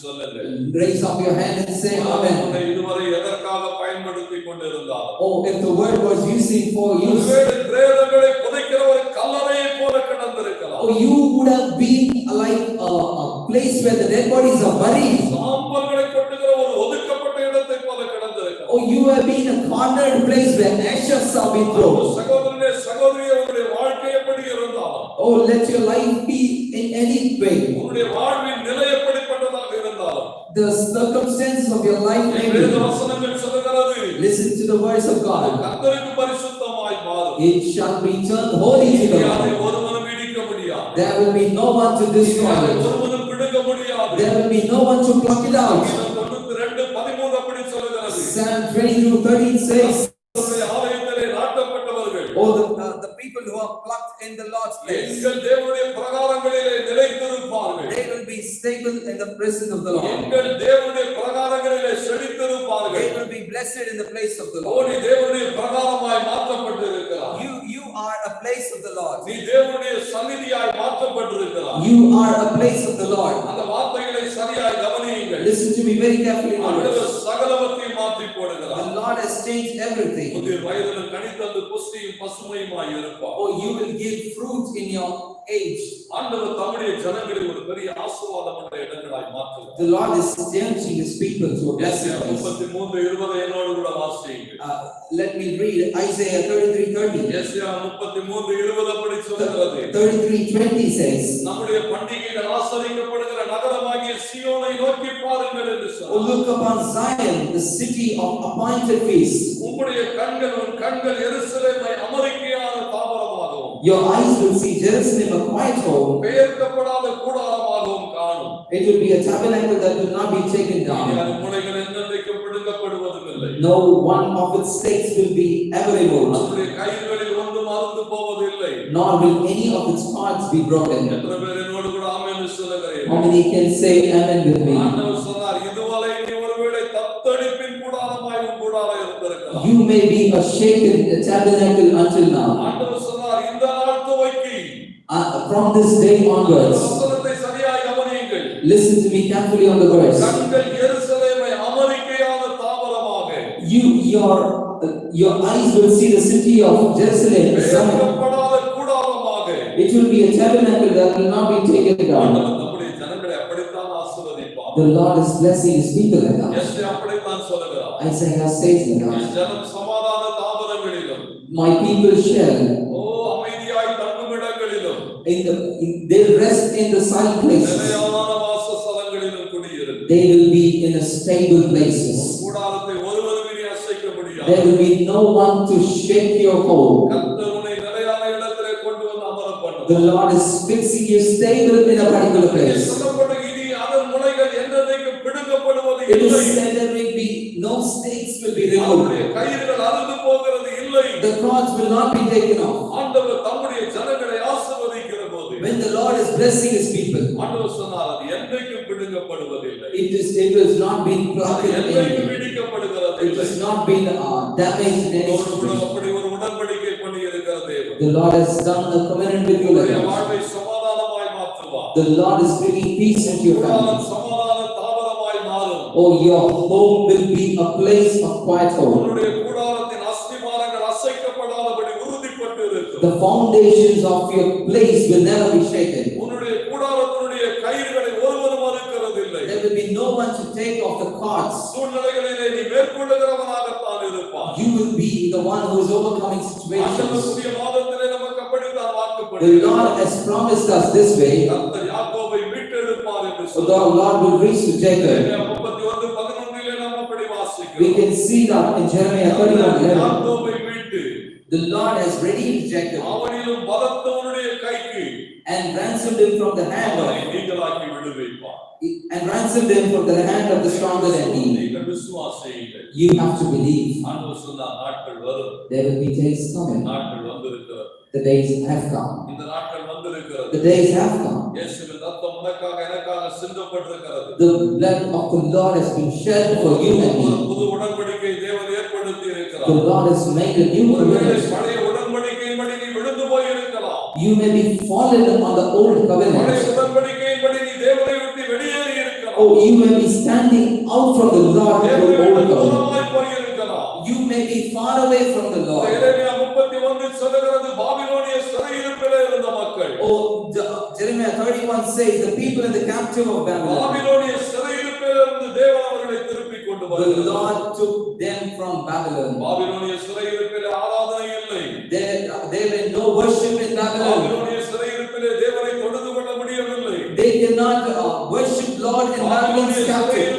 சொல்லுங்க. Raise up your hand and say amen. இதுவரை எதற்காக பயன்படுத்திக் கொண்டிருந்தார்? Oh, if the word was using for use, பிரேதங்களை புதைக்கிற ஒரு கல்லறையை போல கிடந்திருக்கலாம். oh, you would have been like a place where the dead bodies are buried. சாம்பல்களை கொட்டுகிற ஒரு ஒதுக்கப்பட்ட இடத்தை போல கிடந்திருக்கலாம். Oh, you have been a cornered place where ashes are being thrown. சகோதரனே சகோதரியே, உங்களுடைய வாழ்க்கை எப்படி இருந்தாலும், oh, let your life be in any way, உங்களுடைய வாழ்வின் நிலை எப்படிப்பட்டதாக இருந்தாலும், the circumstances of your life may be, வசனங்கள் சொல்லுகிறது, listen to the words of God, கர்த்தருக்கு பரிசுத்தமாய் மாறும். it shall be turned holy to the Lord. ஒருவனும் இடிக்க முடியாது. There will be no one to destroy it. ஒருவனும் பிடுங்க முடியாது. There will be no one to pluck it out. 92:13 அப்படி சொல்லுகிறது. Psalm 22:13 says, ஆலயத்திலே நாட்டப்பட்டவர்கள், oh, the people who are plucked in the Lord's place, எங்கள் தேவனுடைய பிரகாரங்களிலே நிலைத்திருப்பார்கள். they will be stable in the presence of the Lord. எங்கள் தேவனுடைய பிரகாரங்களிலே செழித்திருப்பார்கள். They will be blessed in the place of the Lord. நீ தேவனுடைய பிரகாரமாய் மாற்றப்பட்டிருக்கிறாய். You are a place of the Lord. நீ தேவனுடைய சந்நிதியாய் மாற்றப்பட்டிருக்கிறாய். You are a place of the Lord. அந்த வார்த்தைகளை சரியாய் கவனியுங்கள். Listen to me very carefully. ஆண்டவர் சகலவற்றையும் மாற்றி போடுகிறார். The Lord has changed everything. உன்னுடைய வயதில் கனிதந்து புஷ்டியும் பசுமையுமாய் இருப்பாய். Oh, you will give fruit in your age. ஆண்டவர் தம்முடைய ஜனங்களை ஒரு பெரிய ஆசீர்வாதமான இடங்களாய் மாற்றுகிறார். The Lord is changing his people to a blessed place. 33:20 என்னோடு கூட வாசியுங்கள். Let me read Isaiah 33:30. ஏசாயா 33:20 அப்படி சொல்கிறது. 33:20 says, நம்முடைய பண்டிகைகள் ஆசரிக்கப்படுகிற நகரமாகிய சீயோனை நோக்கி பாருங்கள் என்று சொல்றார். oh, look upon Zion, the city of appointed feast. உம்முடைய கண்கள் எருசலேமை அமெரிக்கையான தாவரமாகவும், your eyes will see Jerusalem a quiet home. பெயர்க்கப்படாத கூடாரமாகவும் காணும். It will be a tabernacle that will not be taken down. அதன் முளைகள் என்றென்றைக்கும் பிடுங்கப்படுவதுமில்லை. No one of its stakes will be ever removed. நம்முடைய கயிறுகளில் ஒன்றும் அறுந்து போவதில்லை. Nor will any of its parts be broken. எத்தனை பேர் என்னோடு கூட ஆமென் சொல்லுகிறீர்கள்? How many can say amen with me? ஆண்டவர் சொன்னார், இதுவரை நீ ஒருவேளை தத்தளிப்பின் கூடாரமாய் உன் கூடாரம் இருந்திருக்கலாம். You may be a shaken tabernacle until now. ஆண்டவர் சொன்னார், இந்த நாள் துவக்கி from this day onwards, வசனத்தை சரியாய் கவனியுங்கள். listen to me carefully on the words. கண்கள் எருசலேமை அமெரிக்கையான தாவரமாக, your eyes will see the city of Jerusalem. பெயர்க்கப்படாத கூடாரமாக, it will be a tabernacle that will not be taken down. நம்முடைய ஜனங்களை அப்படித்தான் ஆசீர்வதிப்பார். The Lord is blessing his people like that. ஏசாயா அப்படித்தான் சொல்கிறார். Isaiah says like that. ஜனம் சமாதான தாவரங்களிலும், my people shall அமைதியாய் தங்குமிடங்களிலும், they rest in the silent places. நிலையான வாசஸ்தலங்களிலும் குடியிருக்கும். They will be in a stable places. கூடாரத்தை ஒருவரும் இனி அசைக்க முடியாது. There will be no one to shake your hold. கர்த்தர் உன்னை நிலையான இடத்திலே கொண்டு வந்து அமர பண்ணுவார். The Lord is fixing you stable in a particular place. சொல்லப்பட்ட இனி அதன் முளைகள் என்றென்றைக்கும் பிடுங்கப்படுவது It இல்லை. is said there will be no stakes will be removed. கயிறுகள் அறுந்து போகிறது இல்லை. The cords will not be taken off. ஆண்டவர் தம்முடைய ஜனங்களை ஆசீர்வதிக்கிற போது, when the Lord is blessing his people, ஆண்டவர் சொன்னார், அது என்றைக்கும் பிடுங்கப்படுவதில்லை. it has not been plucked என்றைக்கும் in. இடிக்கப்படுகிறது. It has not been damaged in any way. அப்படி ஒரு உடன்படிக்கை பண்ணி இருக்கிற தேவன் The Lord has done a covenant with you like that. வாழ்வை சமாதானமாய் மாற்றுவார். The Lord is bringing peace into your family. சமாதான தாவரமாய் மாறும். Oh, your home will be a place of quiet home. உன்னுடைய கூடாரத்தின் அஸ்திவாரங்கள் அசைக்கப்படாதபடி உறுதிப்பட்டு இருக்கும். The foundations of your place will never be shaken. உன்னுடைய கூடாரத்தினுடைய கயிறுகளை ஒருவரும் அறுக்கிறதில்லை. There will be no one to take off the cords. சூழ்நிலைகளிலே நீ மேற்கொள்ளுகிறவனாகத்தான் இருப்பாய். You will be the one who is overcoming situations. புதிய மாதத்திலே நமக்கு அப்படித்தான் The வாக்குப்படுகிறது. Lord has promised us this way. கர்த்தர் யாக்கோபை மீட்டெடுப்பார் என்று So the Lord will reach to Jacob. 31:11 நாம் அப்படி வாசிக்கிறோம். We can see that in Jeremiah 31:11. யாக்கோபை மீட்டு, The Lord has redeemed Jacob அவனிலும் பலத்தவனுடைய கைக்கு and ransomed him from the hand அவனை of நீங்களாக்கி விடுவிப்பார். the stronger than he. நீங்கள் விசுவாசியுங்கள். You have to believe. ஆண்டவர் சொன்னார், நாட்கள் வரும். There will be days coming. நாட்கள் வந்திருக்கிறது. The days have come. இந்த நாட்கள் வந்திருக்கிறது. The days have come. இயேசுவின் ரத்தம் உனக்காக எனக்காக சிந்தப்பட்டிருக்கிறது. The blood of the Lord has been shed for you and me. புது உடன்படிக்கை தேவன் ஏற்படுத்தி இருக்கிறார். The Lord has made a new covenant. பழைய உடன்படிக்கையின்படி நீ விழுந்து போய் இருக்கலாம். You may be fallen on the old covenant. பழைய உடன்படிக்கையின்படி நீ தேவனை விட்டு வெளியேறி இருக்கலாம். Oh, you may be standing out from the Lord of the old covenant. You may be far away from the Lord. எரேமியா 31 சொல்கிறது பாபிலோனிய சிறையிருப்பிலே இருந்த மக்கள். Oh, Jeremiah 31 says the people in the captive of Babylon. பாபிலோனிய சிறையிருப்பிலே இருந்து தேவன் அவர்களை திருப்பிக் கொண்டு வந்தார். The Lord took them from Babylon. பாபிலோனிய சிறையிருப்பிலே ஆராதனை இல்லை. There were no worship in Babylon. பாபிலோனிய சிறையிருப்பிலே தேவனை தொழுது கொள்ள முடியவில்லை. They cannot worship Lord in Babylon's captive.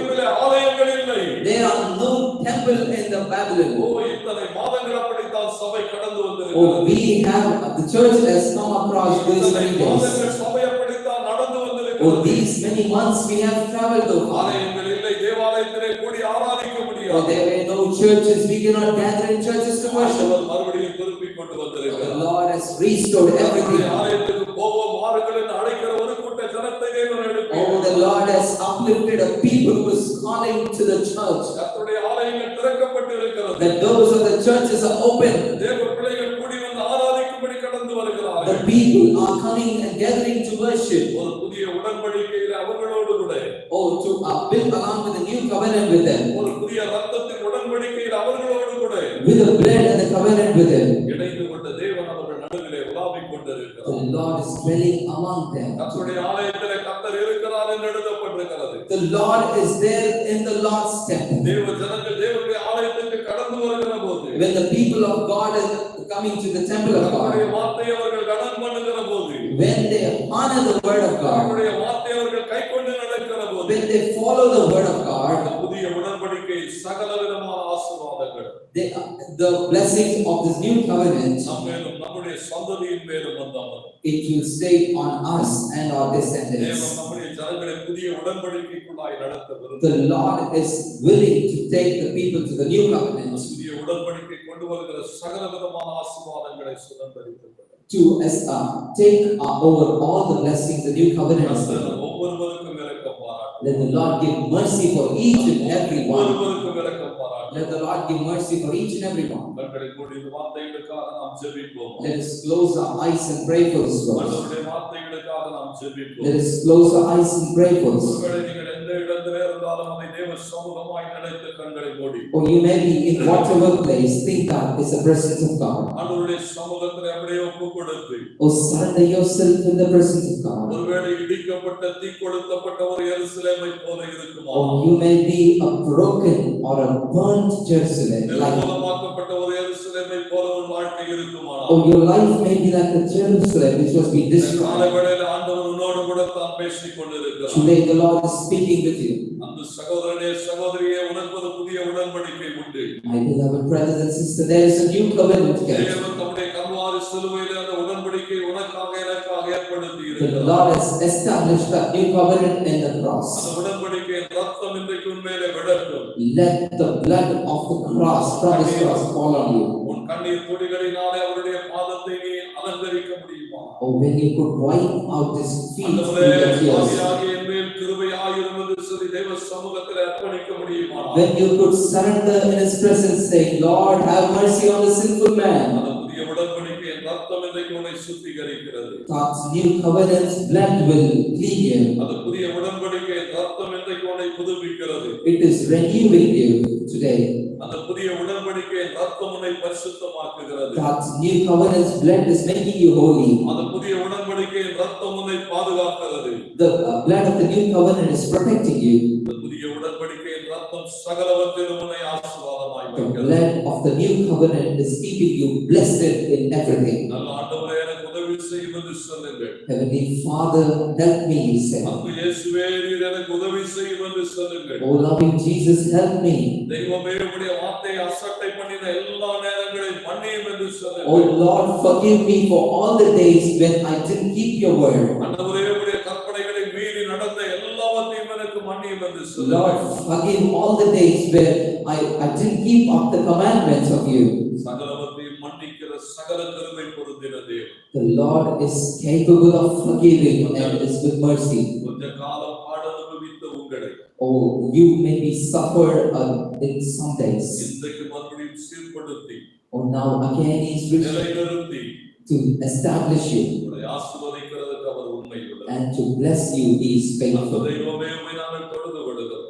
ஆலயங்கள் இல்லை. There are no temple in the Babylon. இத்தனை மாதங்கள் அப்படித்தான் சபை கடந்து வந்திருக்கிறது. Oh, we have the church has come across these many days. சபை அப்படித்தான் நடந்து வந்திருக்கிறது. Oh, these many months we have traveled over. ஆலயங்கள் இல்லை, தேவாலயத்திலே கூடி ஆராதிக்க முடியாது. Oh, there were no churches. We cannot gather in churches to worship. மறுபடியும் திருப்பிக் கொண்டு வந்திருக்கிறார். The Lord has restored everything. ஆலயத்துக்கு போவோம் மாறுகள் என்று அழைக்கிற ஒரு கூட்ட ஜனத்தை தேவன் எழுப்பி. Oh, the Lord has uplifted a people who is calling to the church. கர்த்தருடைய ஆலயங்கள் திறக்கப்பட்டு இருக்கிறது. The doors of the churches are open. தேவ பிள்ளைகள் கூடி வந்து ஆராதிக்கும்படி கடந்து வருகிறார்கள். The people are coming and gathering to worship. ஒரு புதிய உடன்படிக்கையிலே அவர்களோடு கூட. Oh, to build along with the new covenant with them. ஒரு புதிய இரத்தத்தின் உடன்படிக்கையில் அவர்களோடு கூட. With the blood and the covenant with them. இணைந்து கொண்ட தேவன் அவர்கள் நடுவிலே உலாவிக் கொண்டிருக்கிறார். The Lord is dwelling among them. கர்த்தருடைய ஆலயத்திலே கர்த்தர் இருக்கிறார் என்று எழுதப்பட்டிருக்கிறது. The Lord is there in the Lord's temple. தேவ ஜனங்கள் தேவனுடைய ஆலயத்துக்கு கடந்து வருகிற போது, when the people of God are coming to the temple of God, அவருடைய வார்த்தையை அவர்கள் கனம் பண்ணுகிற போது, when they honor the word of God, அவருடைய வார்த்தையை அவர்கள் கைக்கொண்டு நடக்கிற போது, when they follow the word of God, புதிய உடன்படிக்கை சகலவிதமான ஆசீர்வாதங்கள், the blessings of this new covenant, நம்மேலும் நம்முடைய சந்ததியின் மேலும் வந்தவர். it will stay on us and our descendants. தேவன் நம்முடைய ஜனங்களை புதிய உடன்படிக்கைக்குள்ளாய் நடத்த விரும்புகிறார். The Lord is willing to take the people to the new covenant. புதிய உடன்படிக்கை கொண்டு வருகிற சகலவிதமான ஆசீர்வாதங்களை சுதந்தரித்துக் கொள்ள. To take over all the blessings, the new covenant. ஒவ்வொருவருக்கும் இரக்கம் பாராட்டு. Let the Lord give mercy for each and every one. ஒவ்வொருவருக்கும் இரக்கம் பாராட்டு. Let the Lord give mercy for each and every one. கண்களை மூடி இந்த வார்த்தைகளுக்காக நாம் ஜெபிப்போம். Let us close our eyes and pray for this word. ஆண்டவருடைய வார்த்தைகளுக்காக நாம் ஜெபிப்போம். Let us close our eyes and pray for this. ஒருவேளை நீங்கள் எந்த இடத்திலே இருந்தாலும் அதை தேவ சமூகமாய் நினைத்து கண்களை மூடி. Or you may be in whatever place, think that is the presence of God. ஆண்டவருடைய சமூகத்திலே அப்படியே ஒப்புக்கொடுத்து. Or surrender yourself in the presence of God. ஒருவேளை இடிக்கப்பட்ட தீக்கொளுத்தப்பட்ட ஒரு எருசலேமை போல இருக்குமா? Or you may be a broken or a burnt Jerusalem. நிர்மூலமாக்கப்பட்ட ஒரு எருசலேமை போல ஒரு வாழ்க்கை இருக்குமா? Or your life may be like a Jerusalem which was being destroyed. காலவேளையில் ஆண்டவர் உன்னோடு கூட தான் பேசிக் கொண்டிருக்கிறார். Today the Lord is speaking with you. அந்த சகோதரனே சகோதரியே உனக்கு ஒரு புதிய உடன்படிக்கை உண்டு. My beloved brothers and sisters, there is a new covenant here. தேவன் தம்முடைய கல்வாரி சிலுவையிலே அந்த உடன்படிக்கை உனக்காக எனக்காக ஏற்படுத்தி The இருக்கிறார். Lord has established that new covenant in the cross. அந்த உடன்படிக்கையின் ரத்தம் இன்றைக்கு உன்மேலே விழட்டும். Let the blood of the cross, from this cross, fall on you. உன் கண்ணீர் துளிகளினாலே அவருடைய பாதத்தை நீ அலங்கரிக்க முடியுமா? Or when you could wipe out his feet with ஆண்டவரே, your tears. பாவியாகிய என் மேல் கிருபையாயிரும் என்று சொல்லி தேவ சமூகத்தில் அர்ப்பணிக்க முடியுமா? When you could surrender in his presence, saying, Lord, have mercy on the sinful man. அந்த புதிய உடன்படிக்கையின் ரத்தம் இன்றைக்கு உன்னை சுத்திகரிக்கிறது. God's new covenant's blood will clean you. அந்த புதிய உடன்படிக்கையின் ரத்தம் இன்றைக்கு உன்னை புதுப்பிக்கிறது. It is renewing you today. அந்த புதிய உடன்படிக்கையின் ரத்தம் உன்னை பரிசுத்தமாக்குகிறது. God's new covenant's blood is making you holy. அந்த புதிய உடன்படிக்கையின் ரத்தம் உன்னை பாதுகாக்கிறது. The blood of the new covenant is protecting you. அந்த புதிய உடன்படிக்கையின் ரத்தம் சகலவற்றிலும் உன்னை ஆசீர்வாதமாய் The வைக்கிறது. blood of the new covenant is keeping you blessed in everything. நல்ல ஆண்டவரே, எனக்கு உதவி செய்யும் என்று சொல்லுங்கள். Heavenly Father, help me, you say. அன்பு இயேசுவே, நீர் எனக்கு உதவி செய்யும் என்று சொல்லுங்கள். Oh loving Jesus, help me. தெய்வமே, உம்முடைய வார்த்தையை அசட்டை பண்ணின எல்லா நேரங்களையும் மன்னியும் என்று சொல்லுங்கள். Oh Lord, forgive me for all the days when I didn't keep your word. ஆண்டவரே, உம்முடைய கற்பனைகளை மீறி நடந்த எல்லாவற்றையும் எனக்கு மன்னியும் என்று Lord, சொல்லுங்கள். forgive all the days where I didn't keep up the commandments of you. சகலவற்றையும் மன்னிக்கிற சகல கிருபை பொருந்தின தேவன். The Lord is capable of forgiving and is with mercy. கொஞ்ச காலம் பாட அனுபவித்த உங்களை Oh, you may be suffered in some days. இன்றைக்கு மறுபடியும் சீர்படுத்தி Now again He is rich நிலைநிறுத்தி to establish you உங்களை ஆசீர்வதிக்கிறதுக்கு அவர் உண்மை உள்ளவர். and to bless you. He is faithful. தெய்வமே உம்மை நாங்கள் தொழுது கொள்கிறோம்.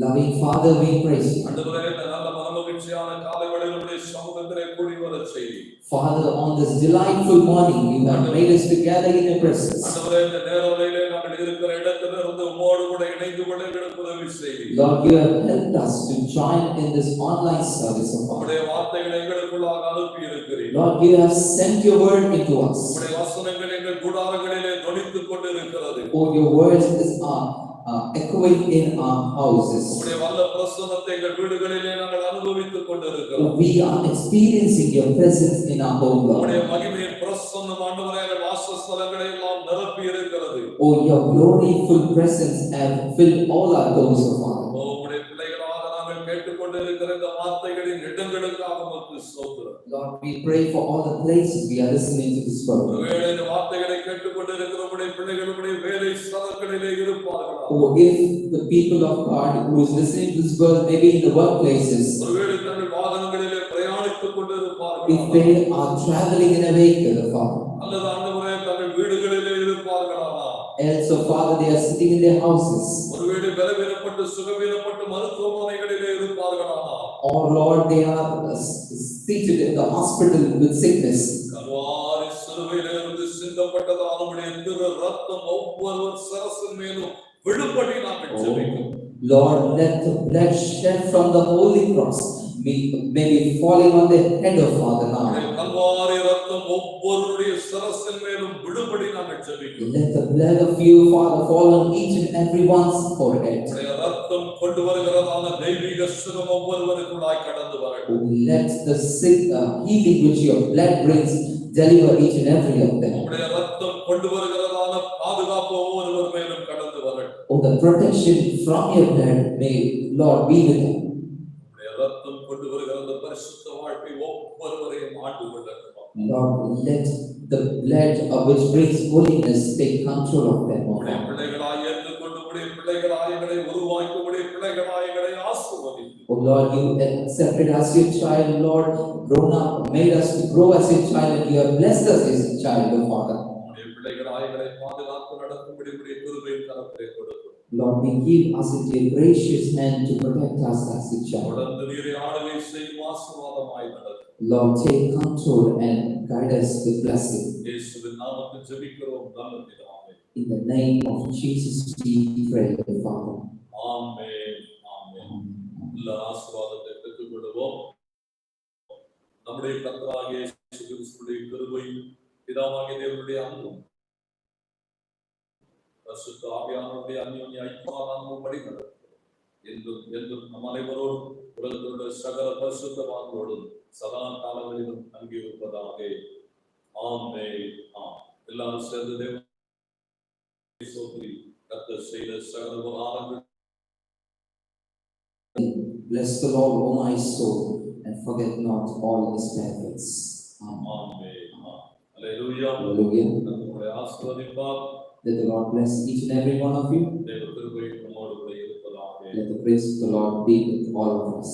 Loving Father, we praise you. ஆண்டவரே, இந்த நல்ல மனமகிழ்ச்சியான காலை வேளையில் உம்முடைய சமூகத்திலே கூடி வரச் செய்தி. Father, on this delightful morning, you have made us together in your presence. ஆண்டவரே, இந்த நேரத்திலே நாங்கள் இருக்கிற இடத்திலிருந்து உம்மோடு கூட இணைந்து கொள்ள எங்களுக்கு உதவி செய்தி. Lord, you have helped us to join in this online service of ours. உம்முடைய வார்த்தைகளை எங்களுக்குள்ளாக அனுப்பி இருக்கிறீர். Lord, you have sent your word into us. உம்முடைய வசனங்கள் எங்கள் கூடாரங்களிலே தொனித்துக் கொண்டிருக்கிறது. Oh, your words are echoing in our houses. உம்முடைய வல்ல பிரசன்னத்தை எங்கள் வீடுகளிலே நாங்கள் அனுபவித்துக் கொண்டிருக்கிறோம். We are experiencing your presence in our home, உம்முடைய Lord. மகிமையின் பிரசன்னம் ஆண்டவரே எங்கள் வாசஸ்தலங்களை எல்லாம் நிரப்பி இருக்கிறது. Oh, your gloryful presence have filled all our doors, O Father. உம்முடைய பிள்ளைகளாக நாங்கள் கேட்டுக்கொண்டிருக்கிற இந்த வார்த்தைகளின் இடங்களுக்காக உமக்கு ஸ்தோத்திரம். Lord, we pray for all the places we are listening to this word. ஒருவேளை இந்த வார்த்தைகளை கேட்டுக்கொண்டிருக்கிற உம்முடைய பிள்ளைகளுடைய வேலை ஸ்தலங்களிலே இருப்பார்களா? Oh, if the people of God who is listening to this word may be in the workplaces, ஒருவேளை தங்கள் வாகனங்களிலே பிரயாணித்துக் கொண்டிருப்பார்களா? if they are traveling in a vehicle, Father, அல்லது ஆண்டவரே தங்கள் வீடுகளிலே இருப்பார்களா? else, oh Father, they are sitting in their houses, ஒருவேளை பலவீனப்பட்டு சுகவீனப்பட்டு மருத்துவமனைகளிலே இருப்பார்களா? or Lord, they are seated in the hospital with sickness. Kalvari சிலுவையிலிருந்து சிந்தப்பட்டதான உம்முடைய திரு ரத்தம் ஒவ்வொருவர் சிரசின் மேலும் விழும்படி நாங்கள் ஜெபிக்கிறோம். Lord, let the blood shed from the holy cross may be falling on the head of Father now. Kalvari ரத்தம் ஒவ்வொருடைய சிரசின் மேலும் விழும்படி நாங்கள் ஜெபிக்கிறோம். Let the blood of you, Father, fall on each and everyone's forehead. உம்முடைய ரத்தம் கொண்டு வருகிறதான தெய்வீக சுகம் ஒவ்வொருவருக்குள்ளாய் கடந்து வரட்டும். Let the healing which your blood brings deliver each and every of them. உம்முடைய ரத்தம் கொண்டு வருகிறதான பாதுகாப்பு ஒவ்வொருவர் மேலும் கடந்து வரட்டும். Oh, the protection from your blood may, Lord, be with them. உம்முடைய ரத்தம் கொண்டு வருகிற அந்த பரிசுத்த வாழ்க்கை ஒவ்வொருவரையும் ஆண்டு கொள்ளட்டும். Lord, let the blood which brings holiness take control of them. உம்முடைய பிள்ளைகளாய் ஏற்றுக்கொண்டு உம்முடைய பிள்ளைகளாய் எங்களை உருவாக்கி உம்முடைய பிள்ளைகளாய் எங்களை ஆசீர்வதித்து. Oh Lord, you accepted us your child, Lord, grown up, made us to grow as your child, and you have blessed us as a child, O Father. உம்முடைய பிள்ளைகளாய் எங்களை பாதுகாத்து நடத்தும்படி உம்முடைய கிருபையின் கரத்திலே கொடுக்கிறோம். Lord, we give us into your gracious hand to protect us as a child. தொடர்ந்து நீரை ஆளுகை செய்யும் ஆசீர்வாதமாய் நடத்தும். Lord, take control and guide us with blessing. இயேசுவின் நாமத்தில் ஜெபிக்கிறோம் நல்ல பிதாவே. In the name of Jesus, we pray, Father. ஆமென் ஆமென். எல்லா ஆசீர்வாதத்தை பெற்றுக்கொள்வோம். நம்முடைய கர்த்தராகிய இயேசு கிறிஸ்துவின் கிருபையும் பிதாவாகிய தேவனுடைய அன்பும் பரிசுத்த ஆவியானவருடைய அந்யோன்ய ஐக்கியமும் படி நடக்கும். என்றும் நம் அனைவரோடும் உலகத்திலுள்ள சகல பரிசுத்தவான்களோடும் சதா காலங்களிலும் தங்கியிருப்பதாக. ஆமென். எல்லாரும் சேர்ந்து தேவனை ஸ்தோத்திரி. கர்த்தர் செய்த சகல உபகாரங்கள். Bless the Lord, O my soul, and forget not all his benefits. Amen. Hallelujah. Hallelujah. நம்முடைய ஆசீர்வதிப்பார். Let the Lord bless each and every one of you. தேவ கிருபை நம்மோடு கூட இருப்பதாக. Let the grace of the Lord be with all of us.